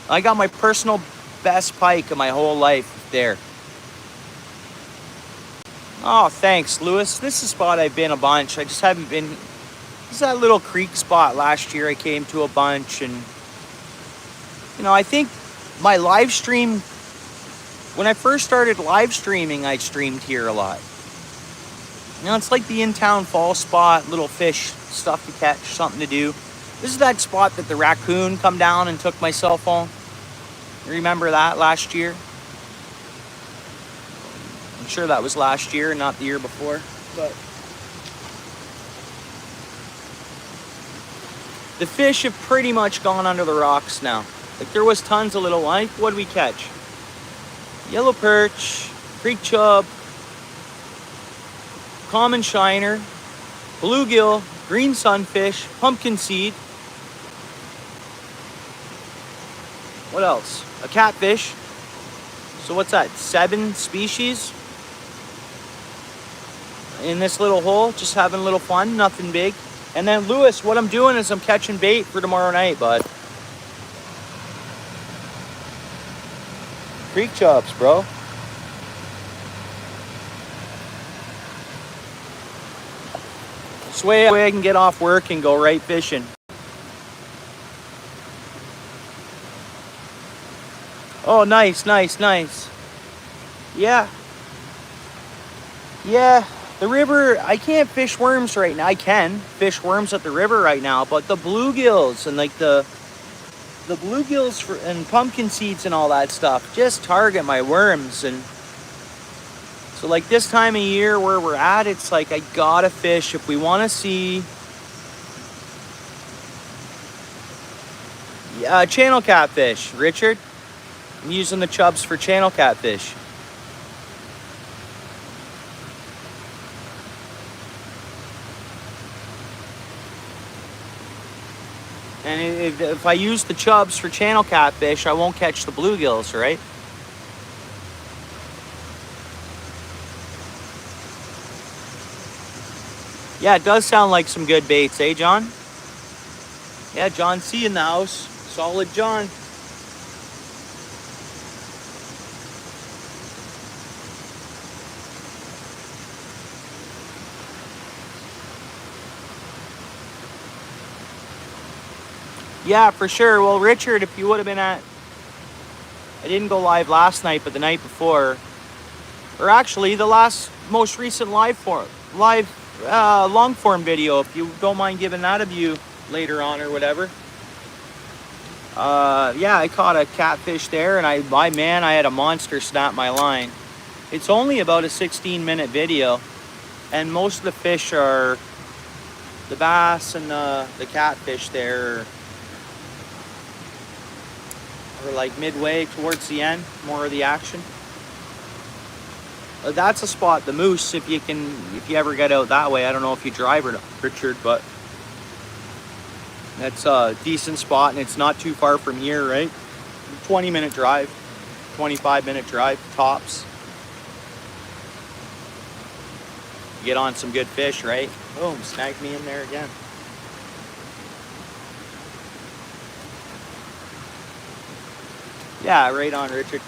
I got my personal best pike of my whole life there. Oh, thanks, Lewis. This is a spot I've been a bunch. I just haven't been... This is that little creek spot last year I came to a bunch, and... You know, I think my live stream... When I first started live streaming, I streamed here a lot. You know, it's like the in-town fall spot, little fish, stuff to catch, something to do. This is that spot that the raccoon come down and took my cell phone. Remember that last year? I'm sure that was last year, not the year before. But the fish have pretty much gone under the rocks now. Like there was tons of little, like, what did we catch? Yellow perch, creek chub, common shiner, bluegill, green sunfish, pumpkin seed. What What else? A catfish. So what's that? 7 species in this little hole, just having a little fun, nothing big. And then Lewis, what I'm doing is I'm catching bait for tomorrow night, bud. Creek chubs, bro. This way I can get off work and go right fishing. Oh, nice, nice, nice. Yeah. Yeah, the river, I can't fish worms right now. I can fish worms at the river right now, but the bluegills and like the bluegills and pumpkin seeds and all that stuff just target my worms. And so like this time of year where we're at, it's like I gotta fish if we want to see channel catfish, Richard. I'm using the chubs for channel catfish. And if I use the chubs for channel catfish, I won't catch the bluegills, right? Yeah, it does sound like some good baits, eh, John? Yeah, John C in the house. Solid John. Yeah, for sure. Well, Richard, if you would have been at... I didn't go live last night, but the night before. Or actually, the most recent long form video, if you don't mind giving that a view later on or whatever. Yeah, I caught a catfish there, and I had a monster snap my line. It's only about a 16-minute video, and most of the fish are the bass and the catfish there. Or like midway towards the end, more of the action. That's a spot, the moose, if you ever get out that way. I don't know if you drive or not, Richard, but that's a decent spot, and it's not too far from here, right? 20-minute drive, 25-minute drive, tops. Get on some good fish, right? Boom, snagged me in there again. Yeah, right on, Richard.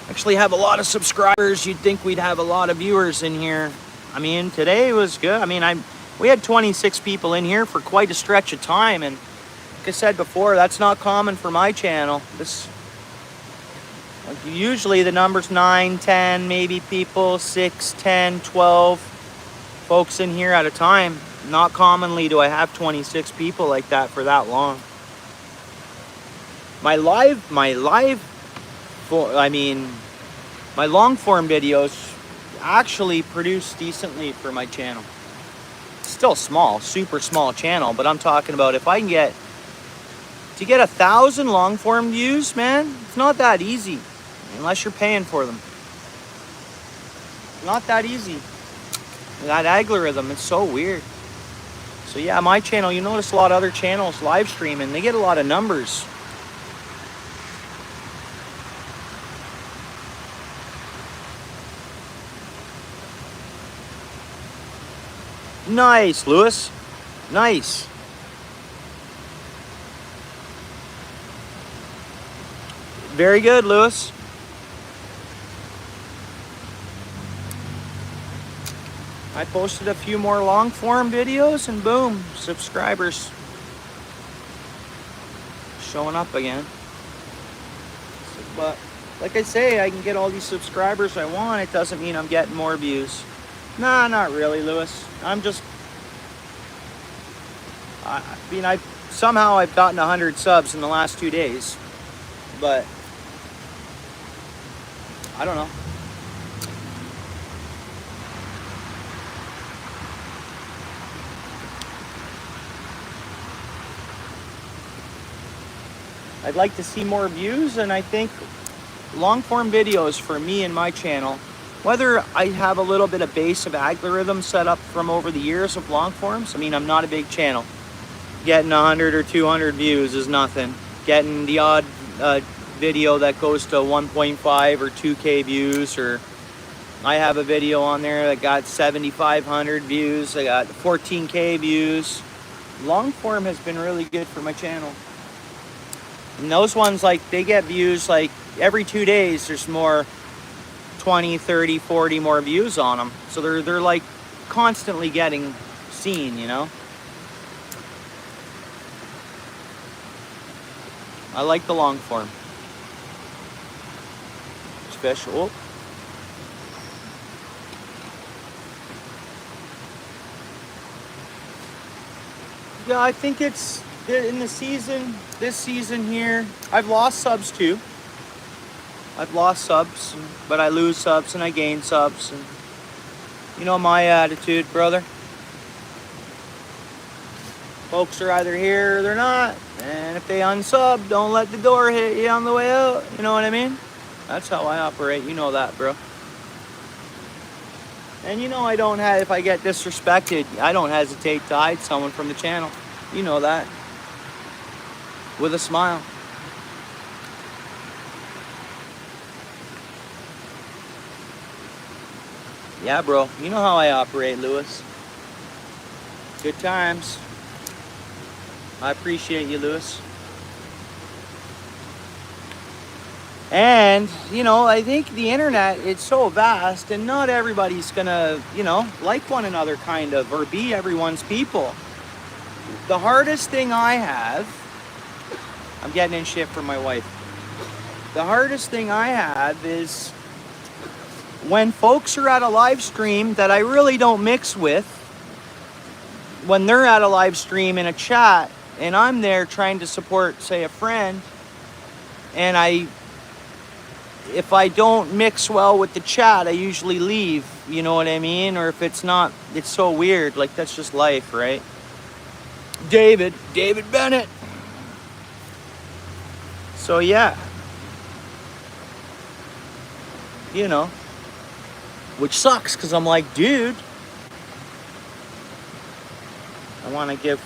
Actually have a lot of subscribers. You'd think we'd have a lot of viewers in here. I mean, today was good. I mean, we had 26 people in here for quite a stretch of time, and like I said before, that's not common for my channel. Like usually the number's 9, 10, maybe people, 6, 10, 12 folks in here at a time. Not commonly do I have 26 people like that for that long. My long form videos actually produce decently for my channel. It's still small, super small channel, but I'm talking about if I can get 1,000 long form views, man, it's not that easy unless you're paying for them. Not that easy. That algorithm is so weird. So yeah, my channel, you notice a lot of other channels live streaming, they get a lot of numbers. Nice, Lewis. Nice. Very good, Lewis. I posted a few more long form videos and boom, subscribers showing up again. But like I say, I can get all these subscribers I want. It doesn't mean I'm getting more views. Nah, not really, Lewis. I've gotten 100 subs in the last 2 days, but I don't know. I'd like to see more views, and I think long form videos for me and my channel, whether I have a little bit of base of algorithm set up from over the years of long forms. I mean, I'm not a big channel. Getting 100 or 200 views is nothing. Getting the odd video that goes to 1.5 or 2K views, or I have a video on there that got 7,500 views. I got 14K views. Long form has been really good for my channel. And those ones, like, they get views like every 2 days. There's more 20, 30, 40 more views on them. So they're like constantly getting seen, you know. I like the long form. Fish. Oh. Yeah, I think it's in the season, this season here, I've lost subs too. I've lost subs, but I lose subs and I gain subs. And you know my attitude, brother. Folks are either here or they're not. And if they unsub, don't let the door hit you on the way out. You know what I mean? That's how I operate. You know that, bro. And you know I don't have, if I get disrespected, I don't hesitate to hide someone from the channel. You know that. With a smile. Yeah, bro. You know how I operate, Lewis. Good times. I appreciate you, Lewis. And, you know, I think the internet, it's so vast, and not everybody's gonna, you know, like one another, kind of, or be everyone's people. The hardest thing I have, I'm getting in shit from my wife. The hardest thing I have is when folks are at a live stream that I really don't mix with, when they're at a live stream in a chat, and I'm there trying to support, say, a friend, and if I don't mix well with the chat, I usually leave, you know what I mean? Or if it's not, it's so weird, like, that's just life, right? David Bennett. So yeah, you know, which sucks, because I'm like, dude, I want to give,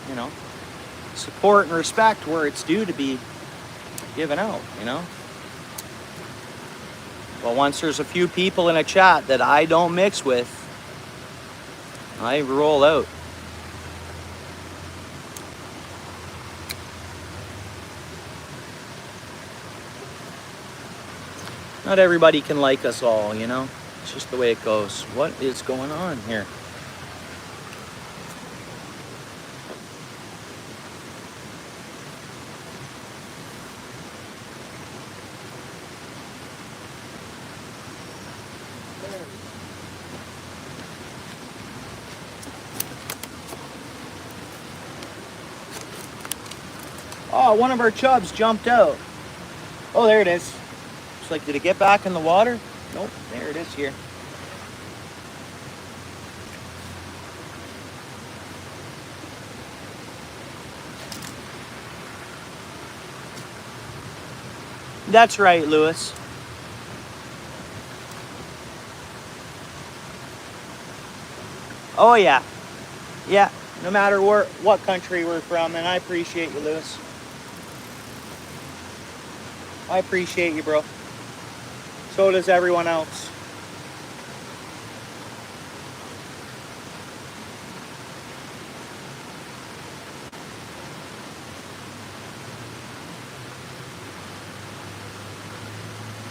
you know, support and respect where it's due to be given out, you know. But once there's a few people in a chat that I don't mix with, I roll out. Not everybody can like us all, you know. It's just the way it goes. What is going on here? Oh, one of our chubs jumped out. Oh, there it is. It's like, did it get back in the water? Nope, there it is here. That's right, Lewis. Oh, yeah. Yeah, no matter what country we're from, and I appreciate you, Lewis. I appreciate you, bro. So does everyone else.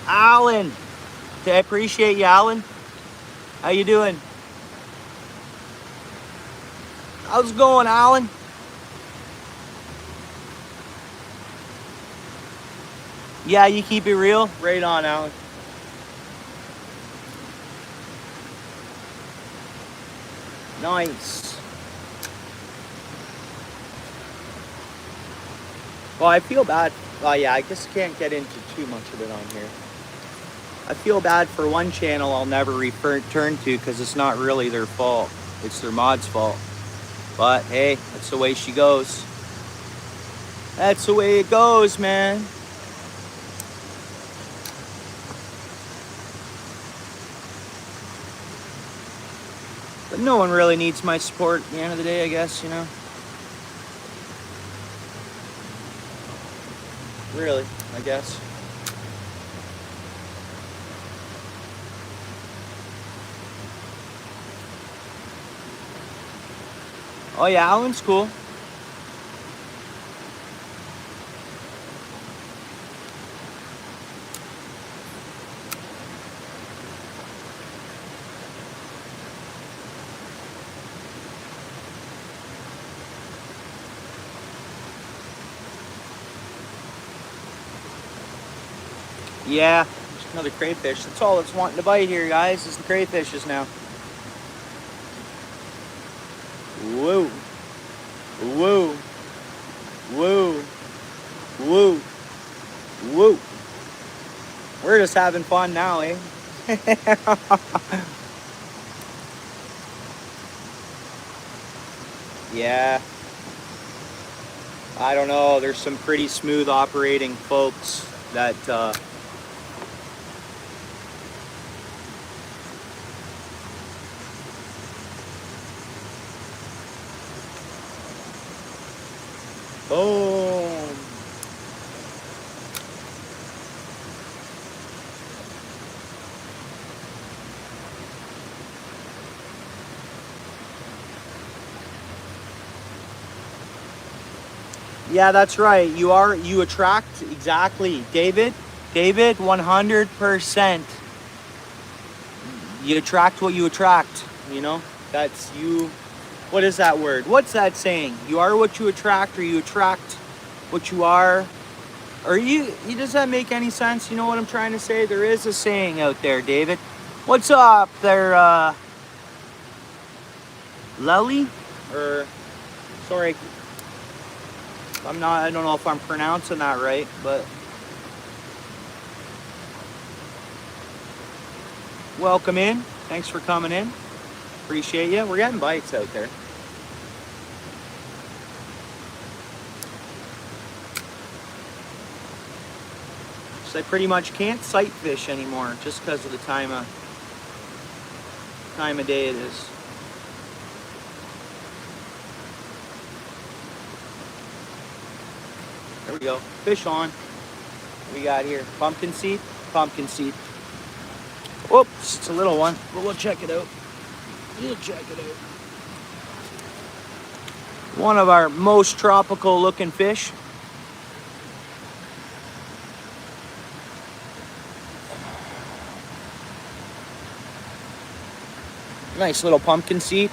Alan. I appreciate you, Alan. How you doing? How's it going, Alan? Yeah, you keep it real? Right on, Alan. Nice. Well, I feel bad. Oh, yeah, I just can't get into too much of it on here. I feel bad for one channel I'll never return to because it's not really their fault. It's their mod's fault. But, hey, that's the way she goes. That's the way it goes, man. But no one really needs my support at the end of the day, I guess, you know. Really, I guess. Oh yeah, Alan's cool. Yeah, just another crayfish. That's all it's wanting to bite here, guys, is the crayfishes now. Whoa. Whoa. Whoa. Whoa. Whoa. We're just having fun now, eh? Yeah. I don't know. There's some pretty smooth operating folks that boom. Yeah, that's right. You attract, exactly. David, 100%. You attract what you attract, you know? That's you. What is that word? What's that saying? You are what you attract, or you attract what you are. Or does that make any sense? You know what I'm trying to say? There is a saying out there, David. What's up there, Lely? Or, sorry, I don't know if I'm pronouncing that right, but welcome in. Thanks for coming in. Appreciate you. We're getting bites out there. So I pretty much can't sight fish anymore just because of the time of day it is. There we go. Fish on. What we got here? Pumpkin seed? Pumpkin seed. Oops, it's a little one, but we'll check it out. We'll check it out. One of our most tropical looking fish. Nice little pumpkin seed.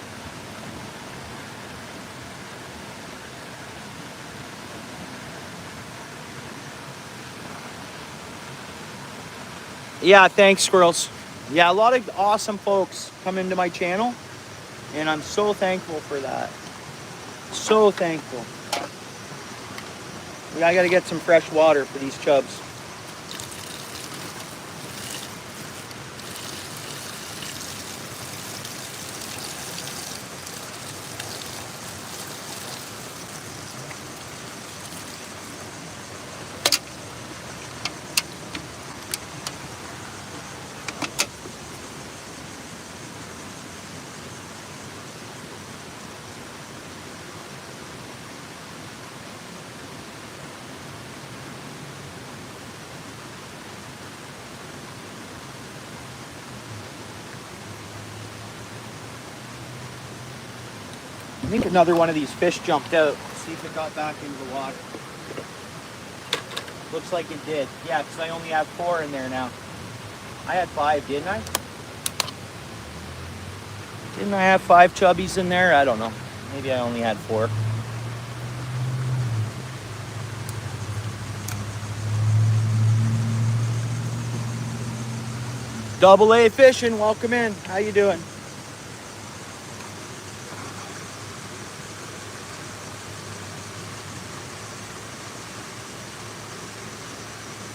Yeah, thanks, squirrels. Yeah, a lot of awesome folks come into my channel, and I'm so thankful for that. So thankful. I gotta get some fresh water for these chubs. I think another one of these fish jumped out. Let's see if it got back into the water. Looks like it did. Yeah, because I only have 4 in there now. I had 5, didn't I? Didn't I have 5 chubbies in there? I don't know. Maybe I only had 4. Double A Fishing, welcome in. How you doing?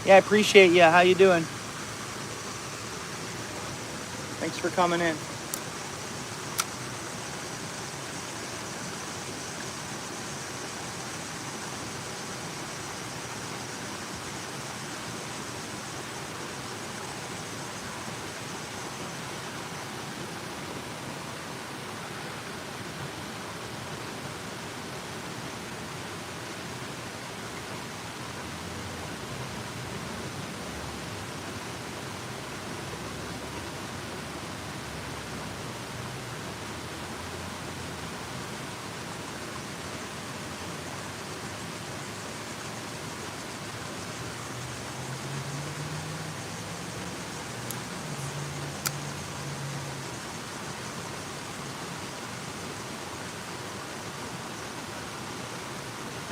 Yeah, I appreciate you. How you doing? Thanks for coming in.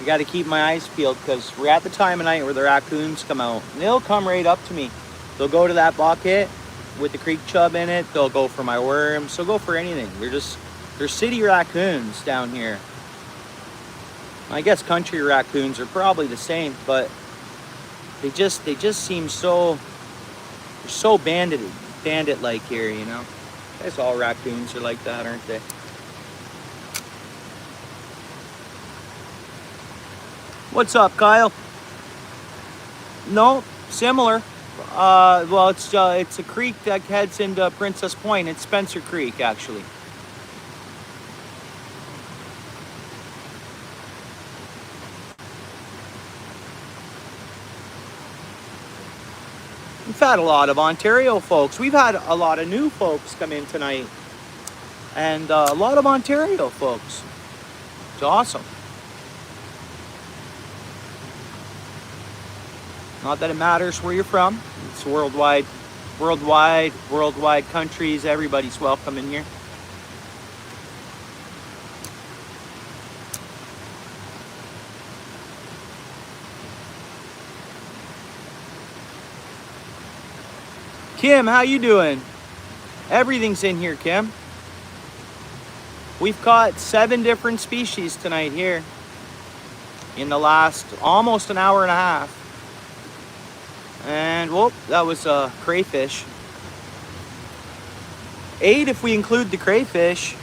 got to keep my eyes peeled because we're at the time of night where the raccoons come out. And they'll come right up to me. They'll go to that bucket with the creek chub in it. They'll go for my worms. They'll go for anything. They're city raccoons down here. I guess country raccoons are probably the same, but they just seem so bandit-like here, you know. I guess all raccoons are like that, aren't they? What's up, Kyle? No, similar. Well, it's a creek that heads into Princess Point. It's Spencer Creek, actually. We've had a lot of Ontario folks. We've had a lot of new folks come in tonight. And a lot of Ontario folks. It's awesome. Not that it matters where you're from. It's worldwide countries. Everybody's welcome in here. Kim, how you doing? Everything's in here, Kim. We've caught 7 different species tonight here in the last almost an hour and a half. And whoop, that was a crayfish. 8 if we include the crayfish.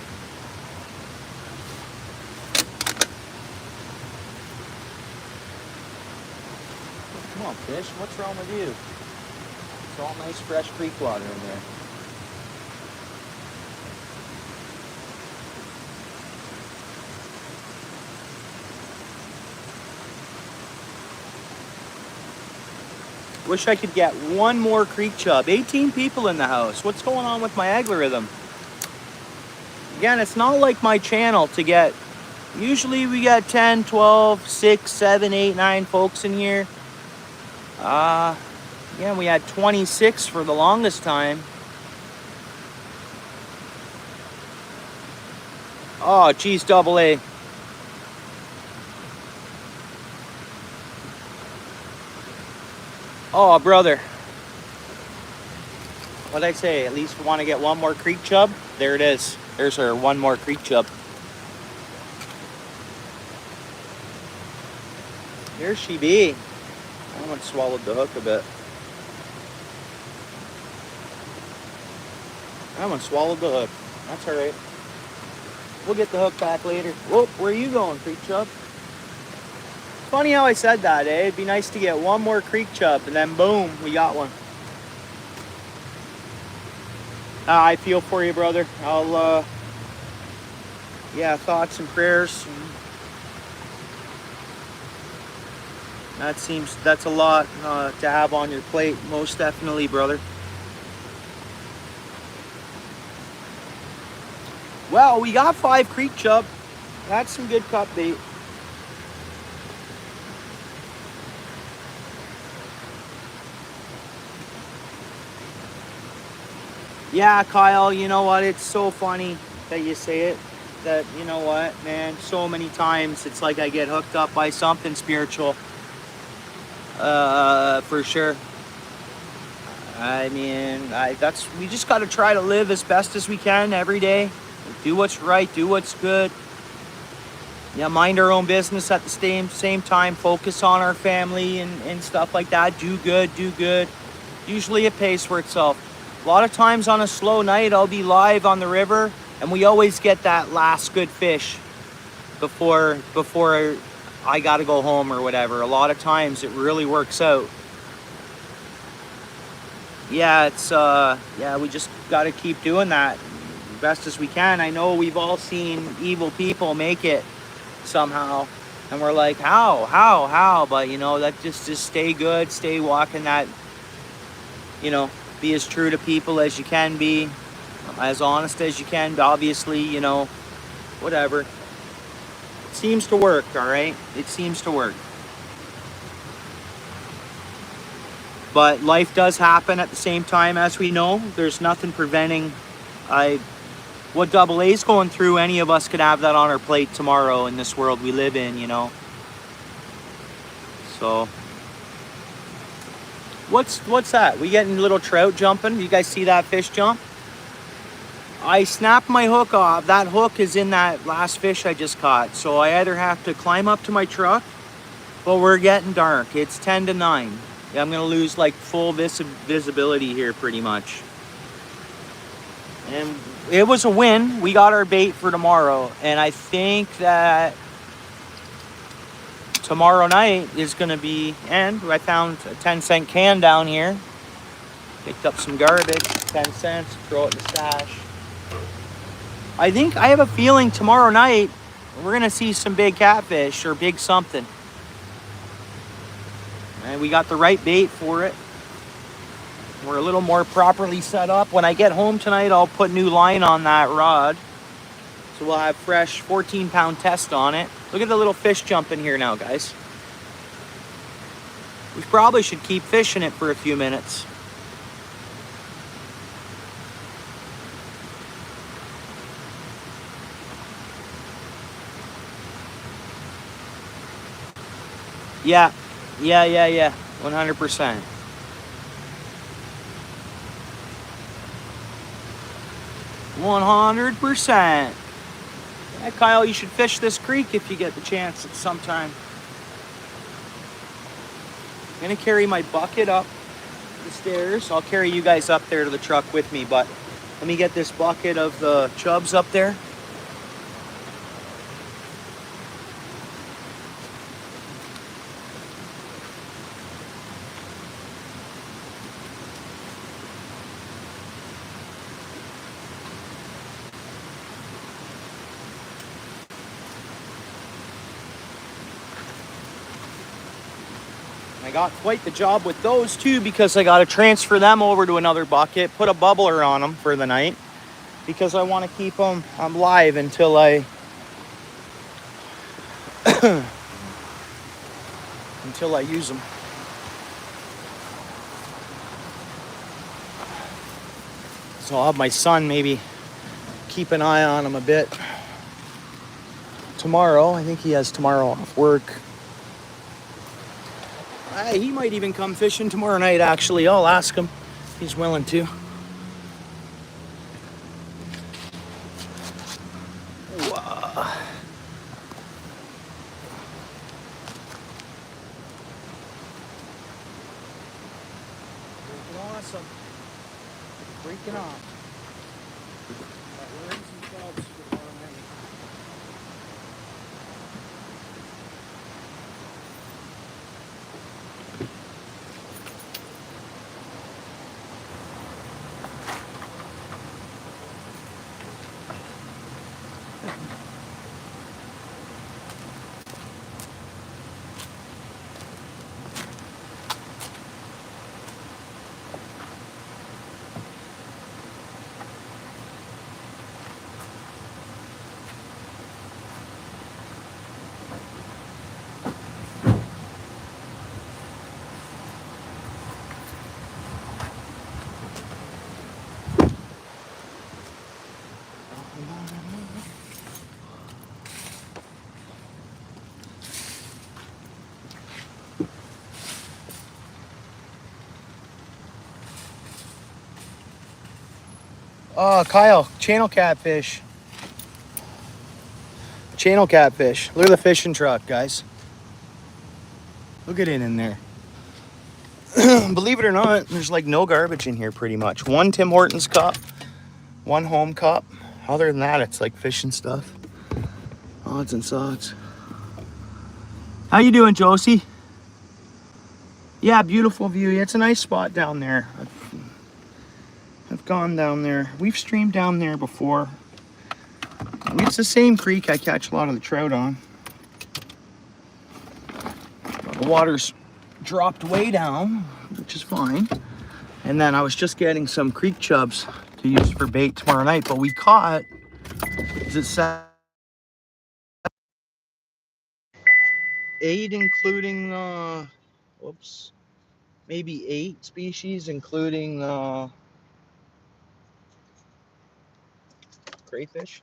Come on, fish, what's wrong with you? It's all nice fresh creek water in there. Wish I could get one more creek chub. 18 people in the house. What's going on with my algorithm? Again, it's not like my channel to get... Usually we got 10, 12, 6, 7, 8, 9 folks in here. Yeah, we had 26 for the longest time. Oh, geez, double A. Oh, brother. What'd I say? At least we want to get one more creek chub. There it is. There's our one more creek chub. Here she be. I almost swallowed the hook a bit. I almost swallowed the hook. That's all right. We'll get the hook back later. Whoop, where are you going, creek chub? Funny how I said that, eh? It'd be nice to get one more creek chub, and then boom, we got one. I feel for you, brother. I'll, yeah, thoughts and prayers. That's a lot to have on your plate, most definitely, brother. Well, we got 5 creek chub. That's some good cut bait. Yeah, Kyle, you know what? It's so funny that you say it. That, you know what, man, so many times it's like I get hooked up by something spiritual. For sure. I mean, we just got to try to live as best as we can every day. Do what's right, do what's good. Yeah, mind our own business at the same time. Focus on our family and stuff like that. Do good, do good. Usually it pays for itself. A lot of times on a slow night, I'll be live on the river, and we always get that last good fish before I got to go home or whatever. A lot of times it really works out. Yeah, it's yeah, we just got to keep doing that best as we can. I know we've all seen evil people make it somehow, and we're like, how? But you know, that just stay good, stay walking that, you know, be as true to people as you can be, as honest as you can, obviously, you know, whatever. It seems to work, all right? It seems to work. But life does happen at the same time, as we know. There's nothing preventing what double A's going through. Any of us could have that on our plate tomorrow in this world we live in, you know. So what's that? We getting little trout jumping? You guys see that fish jump? I snapped my hook off. That hook is in that last fish I just caught. So I either have to climb up to my truck, but we're getting dark. It's 10 to 9. Yeah, I'm gonna lose like full visibility here pretty much. And it was a win. We got our bait for tomorrow. And I think that tomorrow night is gonna be, and I found a 10-cent can down here. Picked up some garbage, 10 cents, throw it in the stash. I think, I have a feeling tomorrow night, we're gonna see some big catfish or big something. And we got the right bait for it. We're a little more properly set up. When I get home tonight, I'll put new line on that rod. So we'll have fresh 14-pound test on it. Look at the little fish jumping here now, guys. We probably should keep fishing it for a few minutes. Yeah, 100%. Yeah, Kyle, you should fish this creek if you get the chance at some time. I'm gonna carry my bucket up the stairs. I'll carry you guys up there to the truck with me, but let me get this bucket of the chubs up there. I got quite the job with those too, because I got to transfer them over to another bucket, put a bubbler on them for the night, because I want to keep them live until I until I use them. So I'll have my son maybe keep an eye on them a bit tomorrow. I think he has tomorrow off work. He might even come fishing tomorrow night, actually. I'll ask him if he's willing to. Whoa. Freaking awesome. Freaking off. We're in some chubs for tomorrow night. Oh, Kyle, channel catfish. Channel catfish. Look at the fishing truck, guys. Look at it in there. Believe it or not, there's like no garbage in here pretty much. One Tim Hortons cup, one home cup. Other than that, it's like fishing stuff. Odds and sods. How you doing, Josie? Yeah, beautiful view. Yeah, it's a nice spot down there. I've gone down there. We've streamed down there before. It's the same creek I catch a lot of the trout on. The water's dropped way down, which is fine. And then I was just getting some creek chubs to use for bait tomorrow night, but we caught, is it 8 including, whoops, maybe 8 species including crayfish,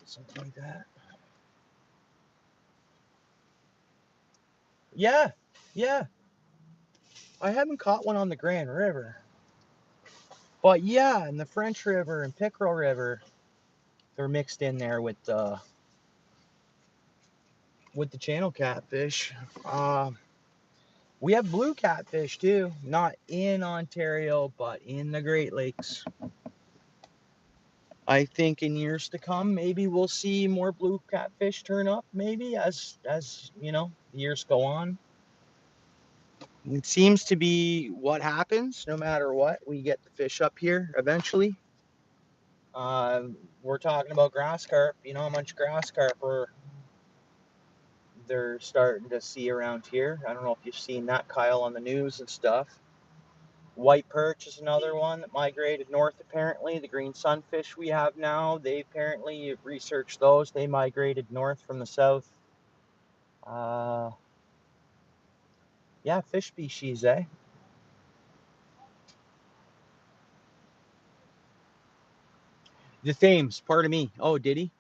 something like that. Yeah, yeah. I haven't caught one on the Grand River. But yeah, in the French River and Pickerel River, they're mixed in there with the channel catfish. We have blue catfish too, not in Ontario, but in the Great Lakes. I think in years to come, maybe we'll see more blue catfish turn up. Maybe as you know, years go on. It seems to be what happens. No matter what, we get the fish up here eventually. We're talking about grass carp. You know how much grass carp they're starting to see around here. I don't know if you've seen that, Kyle, on the news and stuff. White perch is another one that migrated north, apparently. The green sunfish we have now, they apparently researched those. They migrated north from the south. Yeah, fish species, eh? The Thames, pardon me. Oh, did he?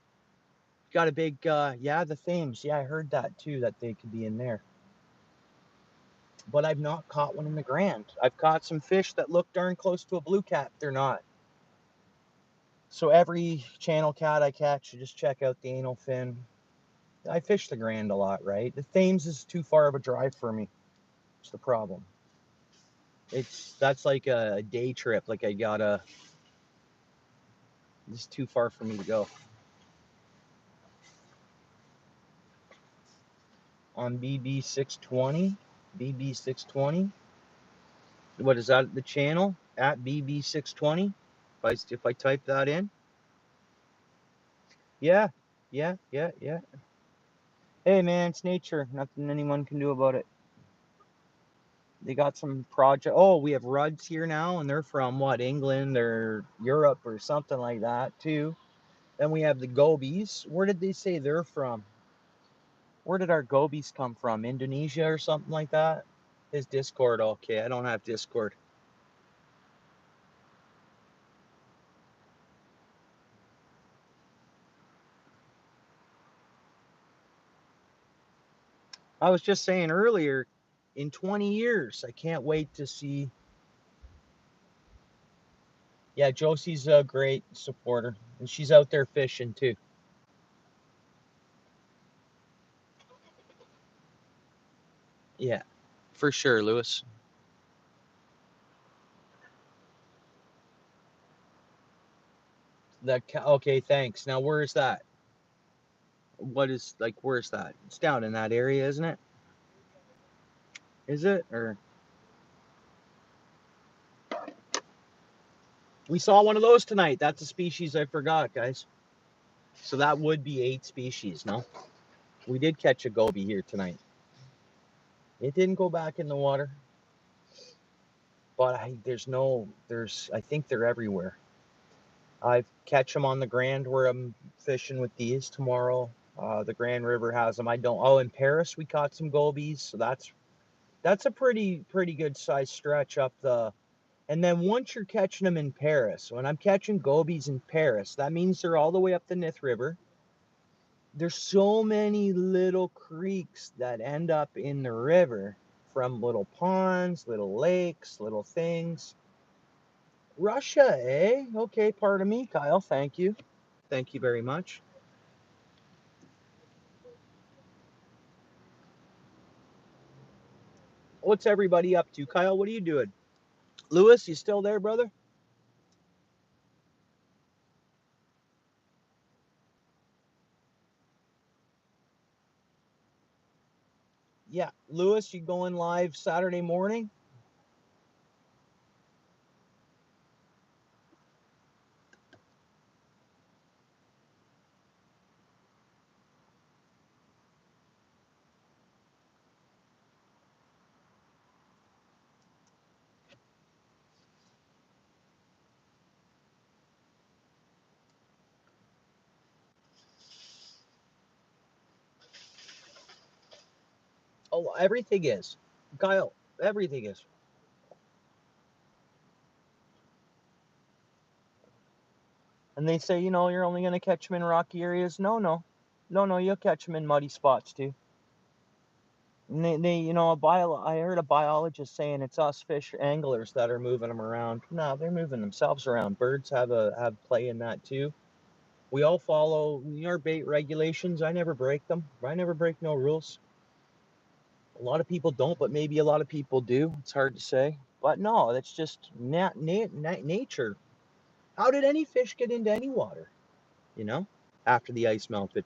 Got a big, yeah, the Thames. Yeah, I heard that too, that they could be in there. But I've not caught one in the Grand. I've caught some fish that look darn close to a blue cat. They're not. So every channel cat I catch, you just check out the anal fin. I fish the Grand a lot, right? The Thames is too far of a drive for me. It's the problem. That's like a day trip. Like it's too far for me to go. On BB620, BB620. What is that? The channel at BB620. If I type that in. Yeah, yeah, yeah, yeah. Hey man, it's nature. Nothing anyone can do about it. They got some project. Oh, we have Ruds here now, and they're from what, England or Europe or something like that too. Then we have the gobies. Where did they say they're from? Where did our gobies come from? Indonesia or something like that? His Discord, okay. I don't have Discord. I was just saying earlier, in 20 years, I can't wait to see. Yeah, Josie's a great supporter, and she's out there fishing too. Yeah, for sure, Lewis. Okay, thanks. Now, where is that? Where's that? It's down in that area, isn't it? Is it? Or we saw one of those tonight. That's a species I forgot, guys. So that would be 8 species, no? We did catch a goby here tonight. It didn't go back in the water, but I think they're everywhere. I catch them on the Grand where I'm fishing with these tomorrow. The Grand River has them. I don't. Oh, in Paris we caught some gobies, so that's a pretty good size stretch up the. And then once you're catching them in Paris, when I'm catching gobies in Paris, that means they're all the way up the Nith River. There's so many little creeks that end up in the river from little ponds, little lakes, little things. Russia, eh? Okay, pardon me, Kyle. Thank you. Thank you very much. What's everybody up to? Kyle, what are you doing? Lewis, you still there, brother? Yeah. Lewis, you going live Saturday morning? Oh, everything is. Kyle, everything is. And they say, you're only going to catch them in rocky areas. No, no. No, no, you'll catch them in muddy spots too. you know, I heard a biologist saying it's us fish anglers that are moving them around. No, they're moving themselves around. Birds have play in that too. We all follow our bait regulations. I never break them. I never break no rules. A lot of people don't, but maybe a lot of people do. It's hard to say. But no, that's just nature. How did any fish get into any water? You know, after the ice melted.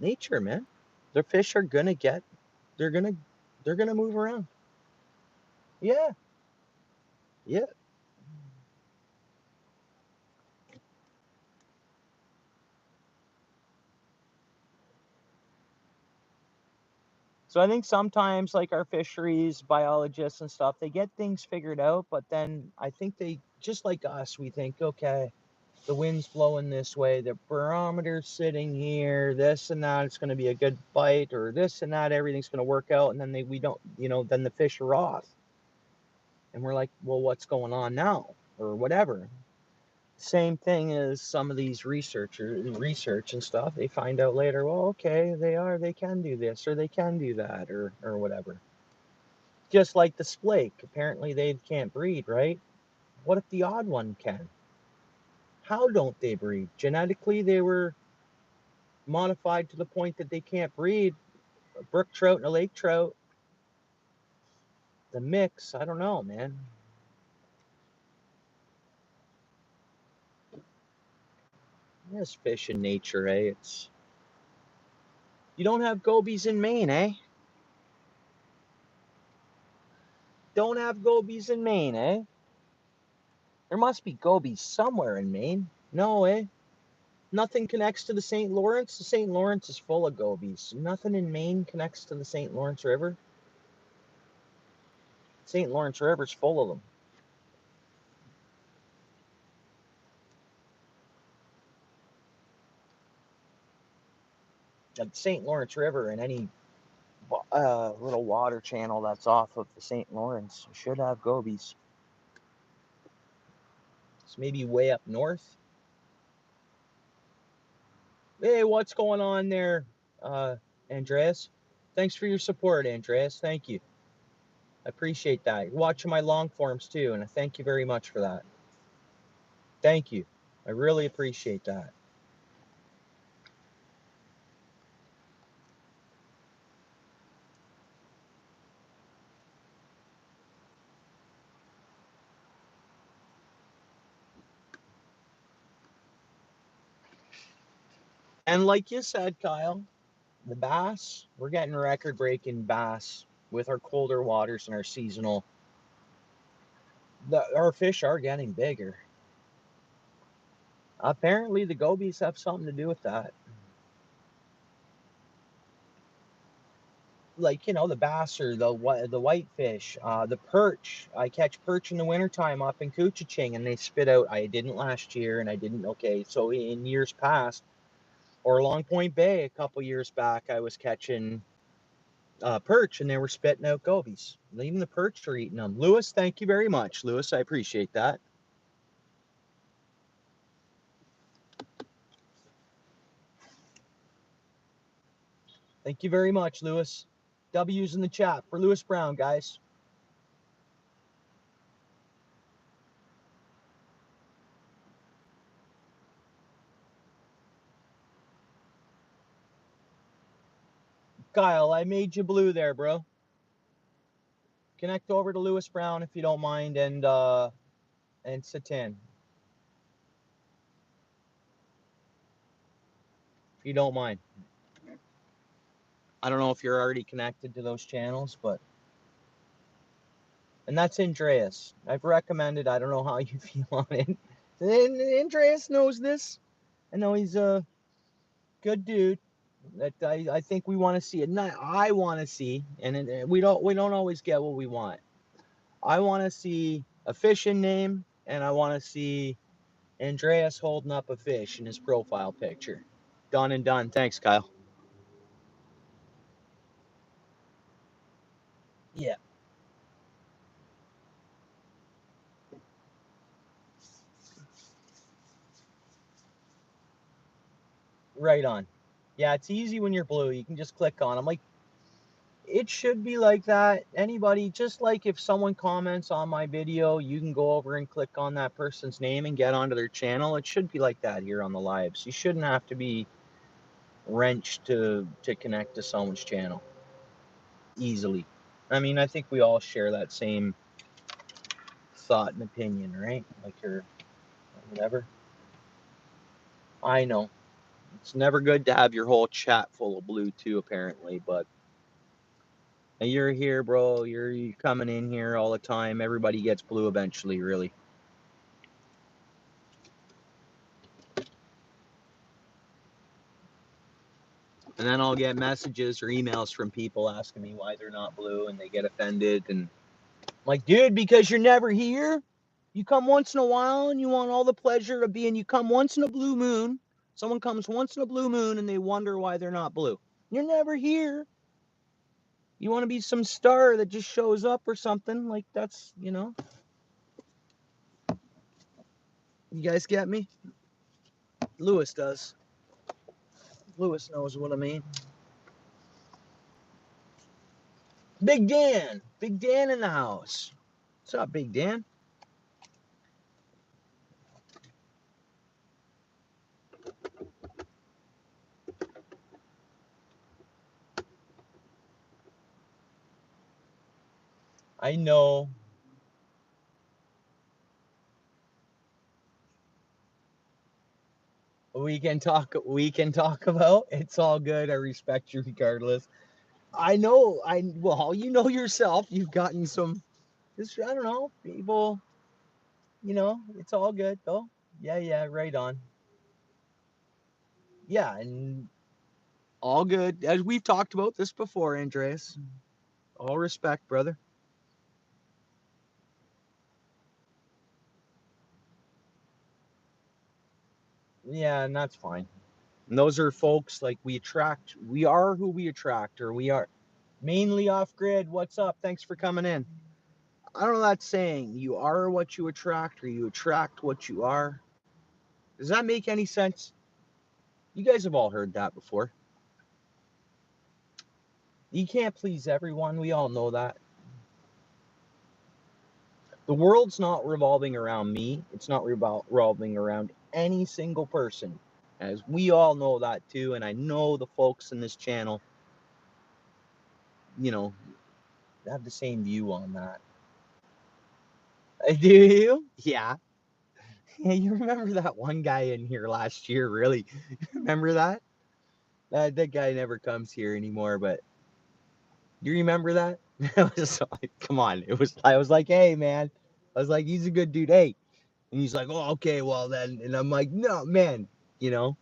Nature, man. The fish are gonna get. They're gonna. They're gonna move around. Yeah. Yeah. So I think sometimes, like our fisheries biologists and stuff, they get things figured out, but then I think they, just like us, we think, okay, the wind's blowing this way, the barometer's sitting here, this and that, it's going to be a good bite, or this and that, everything's going to work out, and then we don't, then the fish are off. And we're like, well, what's going on now? Or whatever. Same thing as some of these research and stuff. They find out later, well, okay, they can do this, or they can do that, or whatever. Just like the splake. Apparently they can't breed, right? What if the odd one can? How don't they breed? Genetically, they were modified to the point that they can't breed. A brook trout and a lake trout. The mix, I don't know, man. There's fish in nature, eh? You don't have gobies in Maine, eh? Don't have gobies in Maine, eh? There must be gobies somewhere in Maine. No, eh? Nothing connects to the St. Lawrence. The St. Lawrence is full of gobies. Nothing in Maine connects to the St. Lawrence River. St. Lawrence River's full of them. The St. Lawrence River and any little water channel that's off of the St. Lawrence should have gobies. It's maybe way up north. Hey, what's going on there, Andreas? Thanks for your support, Andreas. Thank you. I appreciate that. You're watching my long forms too, and I thank you very much for that. Thank you. I really appreciate that. And like you said, Kyle, the bass, we're getting record-breaking bass with our colder waters and our seasonal. Our fish are getting bigger. Apparently, the gobies have something to do with that. Like, the bass or the whitefish, the perch. I catch perch in the wintertime up in Couchiching, and they spit out. I didn't last year, and I didn't. Okay, so in years past, or Long Point Bay a couple years back, I was catching perch, and they were spitting out gobies. Even the perch are eating them. Lewis, thank you very much. Lewis, I appreciate that. Thank you very much, Lewis. W's in the chat for Lewis Brown, guys. Kyle, I made you blue there, bro. Connect over to Lewis Brown if you don't mind, and Satan, if you don't mind. I don't know if you're already connected to those channels, but... And that's Andreas. I've recommended, I don't know how you feel on it. And Andreas knows this. I know he's a good dude. That I think we want to see it. Not I want to see, and we don't always get what we want. I want to see a fishing name, and I want to see Andreas holding up a fish in his profile picture. Done and done. Thanks, Kyle. Yeah. Right on. Yeah, it's easy when you're blue. You can just click on them. Like, It should be like that. Anybody, just like if someone comments on my video, you can go over and click on that person's name and get onto their channel. It should be like that here on the lives. You shouldn't have to be wrenched to connect to someone's channel easily. I mean, I think we all share that same thought and opinion, right? Like, or whatever. I know. It's never good to have your whole chat full of blue too, apparently, but you're here, bro. You're coming in here all the time. Everybody gets blue eventually, really. And then I'll get messages or emails from people asking me why they're not blue, and they get offended. And I'm like, dude, because you're never here. You come once in a while, and you want all the pleasure of being. You come once in a blue moon. Someone comes once in a blue moon, and they wonder why they're not blue. You're never here. You want to be some star that just shows up or something. Like, that's, you know. You guys get me? Lewis does. Lewis knows what I mean. Big Dan. Big Dan in the house. What's up, Big Dan? I know. We can talk about. It's all good. I respect you regardless. I know. Well, you know yourself. You've gotten some. I don't know. People. You know. It's all good though. Yeah. Right on. Yeah, and all good. As we've talked about this before, Andreas. All respect, brother. Yeah, and that's fine. And those are folks like we attract. We are who we attract, or we are mainly off grid. What's up? Thanks for coming in. I don't know that saying. You are what you attract, or you attract what you are. Does that make any sense? You guys have all heard that before. You can't please everyone. We all know that. The world's not revolving around me. It's not revolving around any single person. As we all know that too. And I know the folks in this channel, you know, have the same view on that. Do you? Yeah. Yeah, you remember that one guy in here last year, really? Remember that? That guy never comes here anymore, but do you remember that? It was like, come on. I was like, hey man. I was like, he's a good dude. Hey. And he's like, oh, okay, well then. And I'm like, no, man, you know.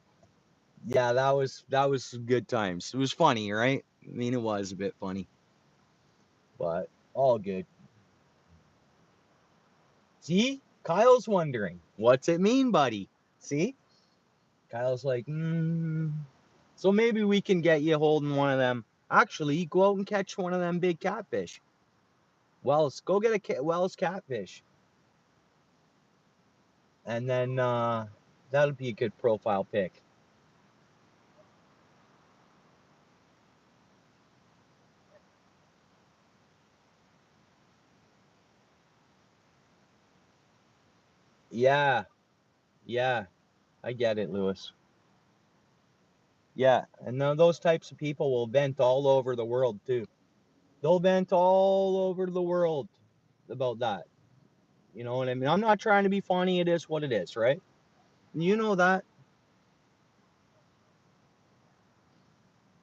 Yeah, that was some good times. It was funny, right? I mean, it was a bit funny. But all good. See? Kyle's wondering, what's it mean, buddy? See? Kyle's like, so maybe we can get you holding one of them. Actually, go out and catch one of them big catfish. Wells, go get a Wells catfish. And then that'll be a good profile pic. Yeah, yeah, I get it, Lewis. Yeah, and those types of people will vent all over the world too. They'll vent all over the world about that. You know what I mean? I'm not trying to be funny. It is what it is, right? You know that.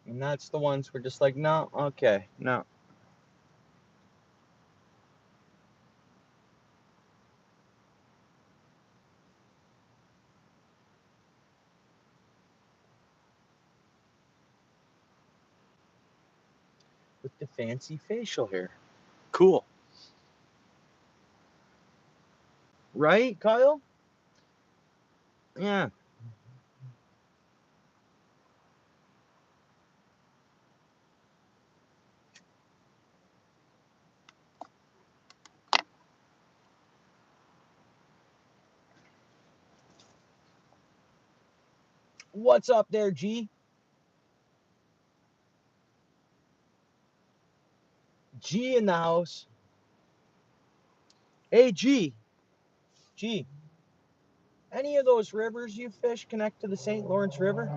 And that's the ones we're just like, no, okay, no. With the fancy facial hair. Cool. Right, Kyle? Yeah. What's up there, G? G in the house. Hey, G. G. Any of those rivers you fish connect to the St. Lawrence River?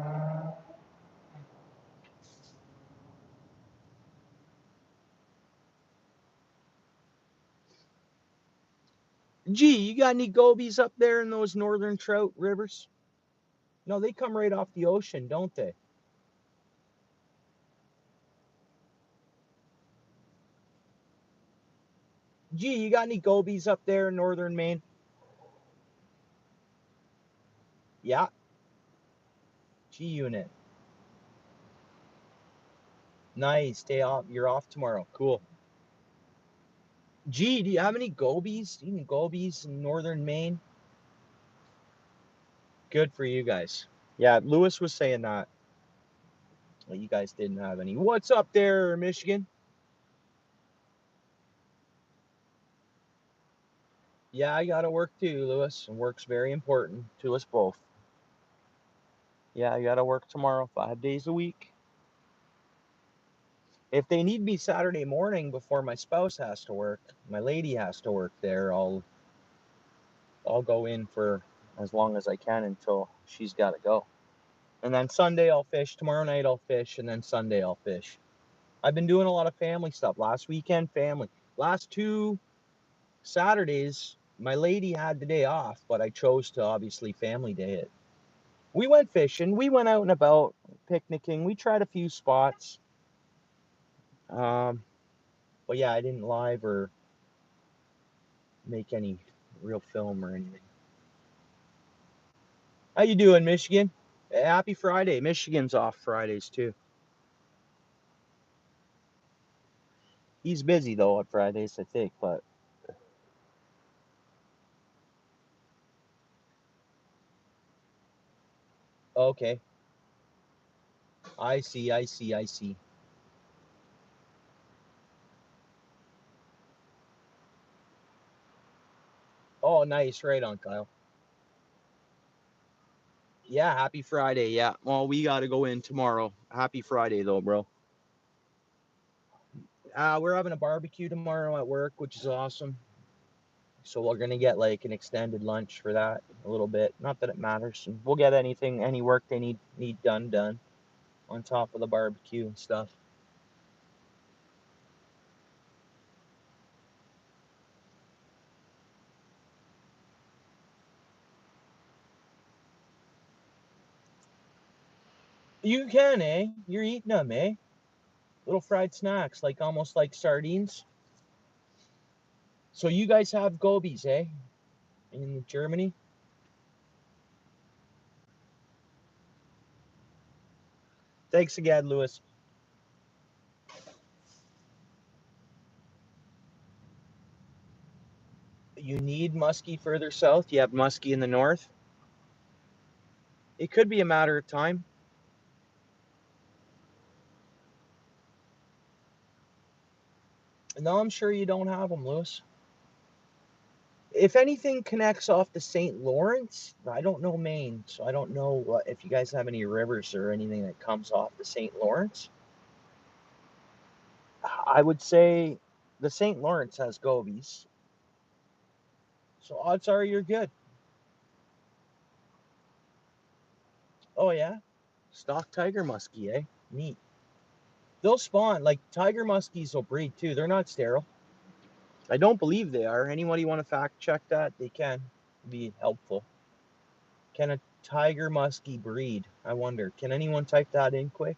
G, you got any gobies up there in those northern trout rivers? No, they come right off the ocean, don't they? Gee, you got any gobies up there in northern Maine? Yeah. G unit. Nice. Day off. You're off tomorrow. Cool. Gee, do you have any gobies? Any gobies in northern Maine? Good for you guys. Yeah, Lewis was saying that. Well, you guys didn't have any. What's up there, Michigan? Yeah, I gotta work too, Lewis. And work's very important to us both. Yeah, I gotta work tomorrow, 5 days a week. If they need me Saturday morning before my spouse has to work, my lady has to work there, I'll go in for as long as I can until she's got to go. And then Sunday I'll fish. Tomorrow night I'll fish, and then Sunday I'll fish. I've been doing a lot of family stuff. Last weekend, family. Last 2 Saturdays, my lady had the day off, but I chose to obviously family day it. We went fishing. We went out and about picnicking. We tried a few spots. But yeah, I didn't live or make any real film or anything. How you doing, Michigan? Happy Friday. Michigan's off Fridays too. He's busy though on Fridays, I think, but okay. I see, I see, I see. Oh, nice. Right on, Kyle. Yeah, happy Friday. Yeah. Well, we got to go in tomorrow. Happy Friday though, bro. We're having a barbecue tomorrow at work, which is awesome. So we're gonna get like an extended lunch for that a little bit. Not that it matters. We'll get anything, any work they need done on top of the barbecue and stuff. You can, eh? You're eating them, eh? Little fried snacks, like almost like sardines. So you guys have gobies, eh? In Germany? Thanks again, Lewis. You need muskie further south. You have muskie in the north. It could be a matter of time. No, I'm sure you don't have them, Lewis. If anything connects off the St. Lawrence, I don't know Maine, so I don't know if you guys have any rivers or anything that comes off the St. Lawrence. I would say the St. Lawrence has gobies, so odds are you're good. Oh yeah, stock tiger muskie, eh? Neat. They'll spawn like tiger muskies will breed too. They're not sterile. I don't believe they are. Anybody want to fact check that? They can be helpful. Can a tiger muskie breed? I wonder. Can anyone type that in quick?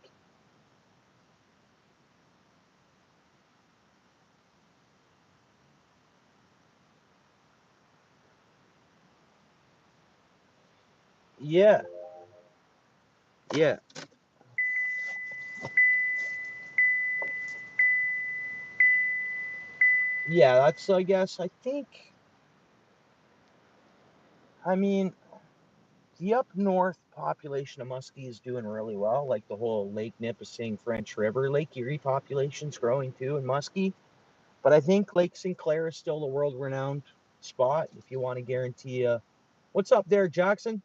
Yeah, yeah, yeah. That's I guess I think. I mean, the up north population of muskie is doing really well. Like the whole Lake Nipissing, French River, Lake Erie population's growing too in muskie. But I think Lake Sinclair is still the world-renowned spot if you want to guarantee a. What's up there, Jackson?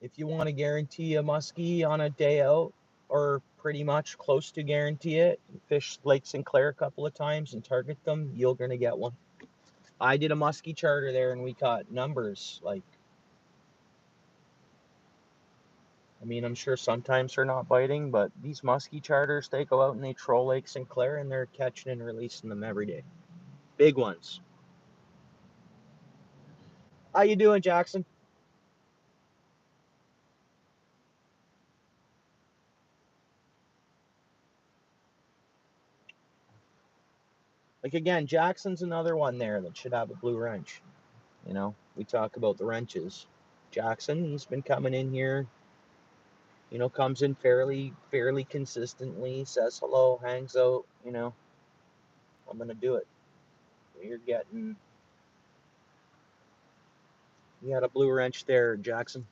If you want to guarantee a muskie on a day out, or pretty much close to guarantee it. Fish Lake Sinclair a couple of times and target them, you're going to get one. I did a muskie charter there and we caught numbers. Like, I mean, I'm sure sometimes they're not biting, but these muskie charters, they go out and they troll Lake Sinclair and they're catching and releasing them every day. Big ones. How you doing, Jackson? Like, again, Jackson's another one there that should have a blue wrench. You know, we talk about the wrenches. Jackson, he's been coming in here, you know, comes in fairly consistently, says hello, hangs out, you know. I'm going to do it. You're getting, you had a blue wrench there, Jackson.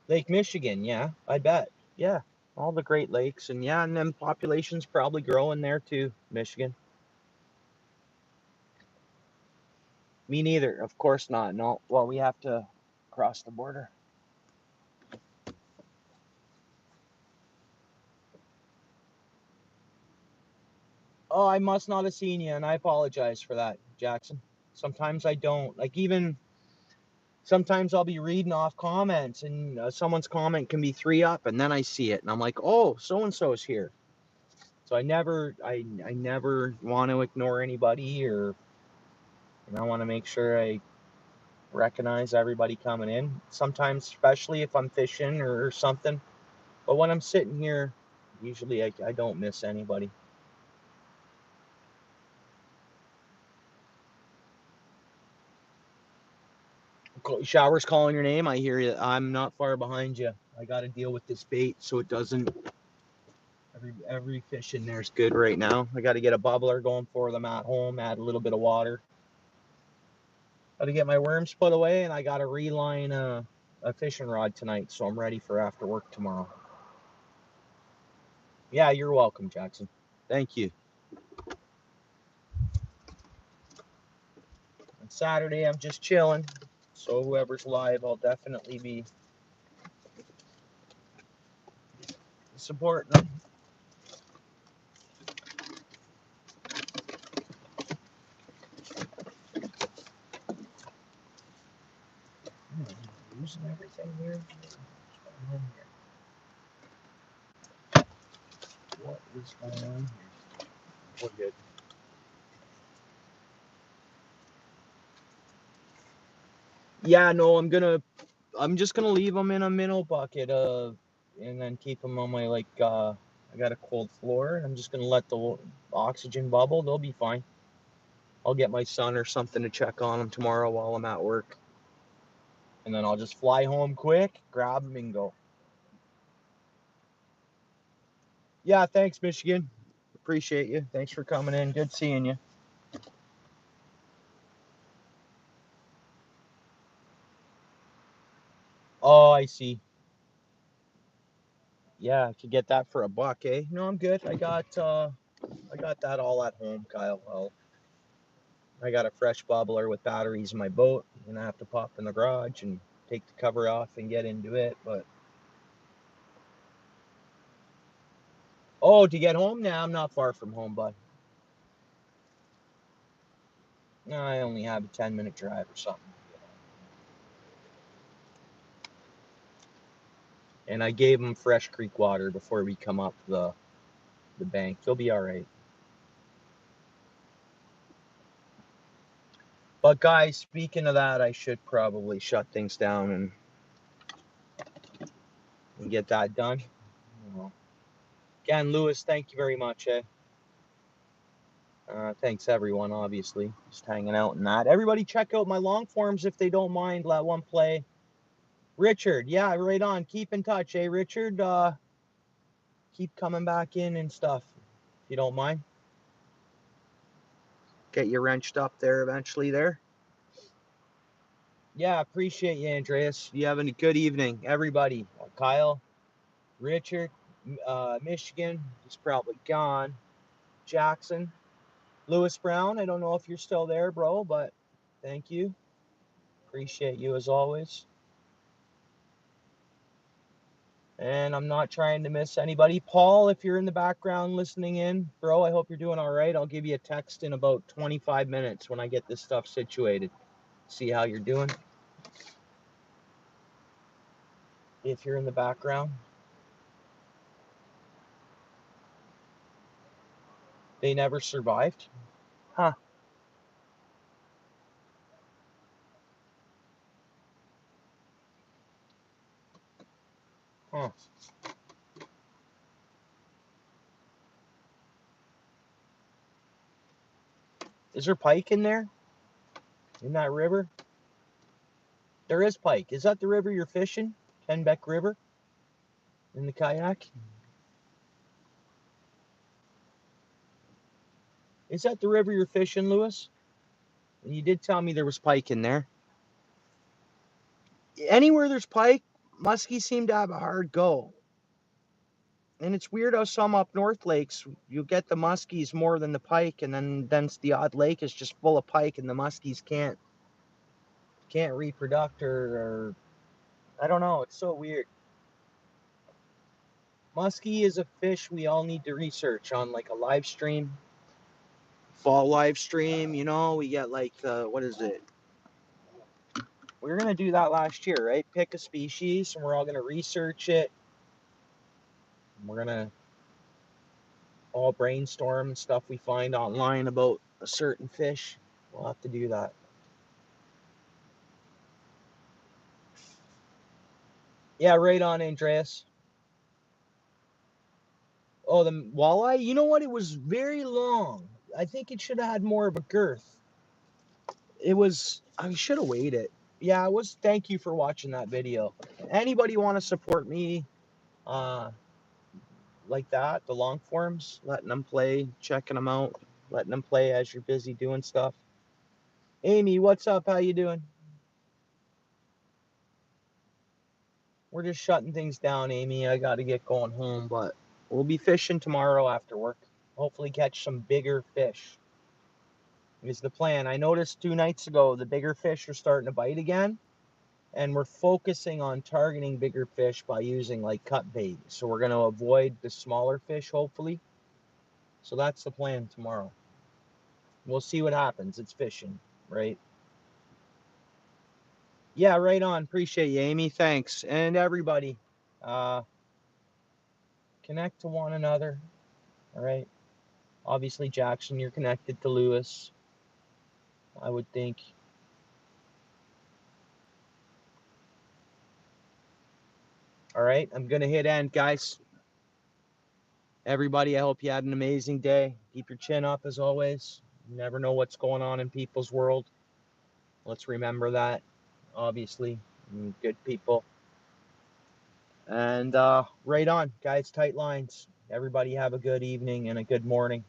Lake Michigan, yeah, I bet. Yeah, all the Great Lakes, and yeah, and then population's probably growing there too, Michigan. Me neither, of course not. No, well, we have to cross the border. Oh, I must not have seen you, and I apologize for that, Jackson. Sometimes I don't. Like, even sometimes I'll be reading off comments, and someone's comment can be 3 up, and then I see it, and I'm like, oh, so and so's here. So I never want to ignore anybody, or I want to make sure I recognize everybody coming in. Sometimes, especially if I'm fishing or something. But when I'm sitting here, usually I don't miss anybody. Showers calling your name. I hear you. I'm not far behind you. I got to deal with this bait so it doesn't. Every fish in there is good right now. I got to get a bubbler going for them at home. Add a little bit of water. Got to get my worms put away, and I got to reline a fishing rod tonight, so I'm ready for after work tomorrow. Yeah, you're welcome, Jackson. Thank you. On Saturday, I'm just chilling. So whoever's live, I'll definitely be supporting them. Losing everything here. What is going on here? We're good. Yeah, no, I'm just gonna leave them in a minnow bucket, and then keep them on my, like, I got a cold floor. I'm just gonna let the oxygen bubble. They'll be fine. I'll get my son or something to check on them tomorrow while I'm at work. And then I'll just fly home quick, grab them, and go. Yeah, thanks, Michigan. Appreciate you. Thanks for coming in. Good seeing you. Oh, I see. Yeah, I could get that for $1, eh? No, I'm good. I got that all at home, Kyle. Well, I got a fresh bubbler with batteries in my boat, and I have to pop in the garage and take the cover off and get into it. But oh, to get home now, I'm not far from home, bud. No, I only have a 10-minute drive or something. And I gave them fresh creek water before we come up the bank. They'll be all right. But guys, speaking of that, I should probably shut things down and get that done. Again, Lewis, thank you very much. Thanks everyone, obviously, just hanging out and that. Everybody check out my long forms if they don't mind. Let one play. Richard, yeah, right on. Keep in touch, Richard? Keep coming back in and stuff, if you don't mind. Get you wrenched up there eventually there. Yeah, appreciate you, Andreas. You having a good evening, everybody. Kyle, Richard, Michigan, he's probably gone. Jackson, Lewis Brown, I don't know if you're still there, bro, but thank you. Appreciate you as always. And I'm not trying to miss anybody. Paul, if you're in the background listening in, bro, I hope you're doing all right. I'll give you a text in about 25 minutes when I get this stuff situated. See how you're doing. If you're in the background. They never survived? Huh. Huh. Is there pike in there? In that river? There is pike. Is that the river you're fishing? Kenbeck River? In the kayak? Is that the river you're fishing, Lewis? And you did tell me there was pike in there. Anywhere there's pike, muskies seem to have a hard go. And it's weird how some up north lakes, you get the muskies more than the pike, and then the odd lake is just full of pike, and the muskies can't reproduce or I don't know. It's so weird. Muskie is a fish we all need to research on, like a live stream, fall live stream. You know, we get like what is it? We were gonna do that last year, right? Pick a species, and we're all gonna research it. We're gonna all brainstorm stuff we find online about a certain fish. We'll have to do that. Yeah, right on, Andreas. Oh, the walleye? You know what? It was very long. I think it should have had more of a girth. It was, I should have weighed it. Yeah, it was. Thank you for watching that video. Anybody want to support me like that, the long forms, letting them play, checking them out, letting them play as you're busy doing stuff. Amy, what's up? How you doing? We're just shutting things down, Amy. I got to get going home, but we'll be fishing tomorrow after work. Hopefully catch some bigger fish is the plan. I noticed 2 nights ago the bigger fish are starting to bite again, and we're focusing on targeting bigger fish by using like cut bait. So we're going to avoid the smaller fish, hopefully. So that's the plan tomorrow. We'll see what happens. It's fishing, right? Yeah, right on. Appreciate you, Amy. Thanks. And everybody, connect to one another, all right? Obviously, Jackson, you're connected to Lewis, I would think. All right, I'm going to hit end, guys. Everybody, I hope you had an amazing day. Keep your chin up as always. You never know what's going on in people's world. Let's remember that, obviously. Good people. And right on, guys, tight lines. Everybody have a good evening and a good morning.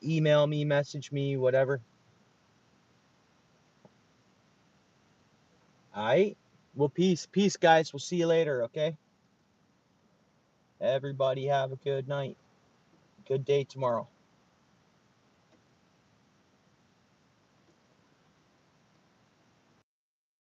Email me, message me, whatever. All right. Well, peace, guys. We'll see you later, okay? Everybody have a good night. Good day tomorrow.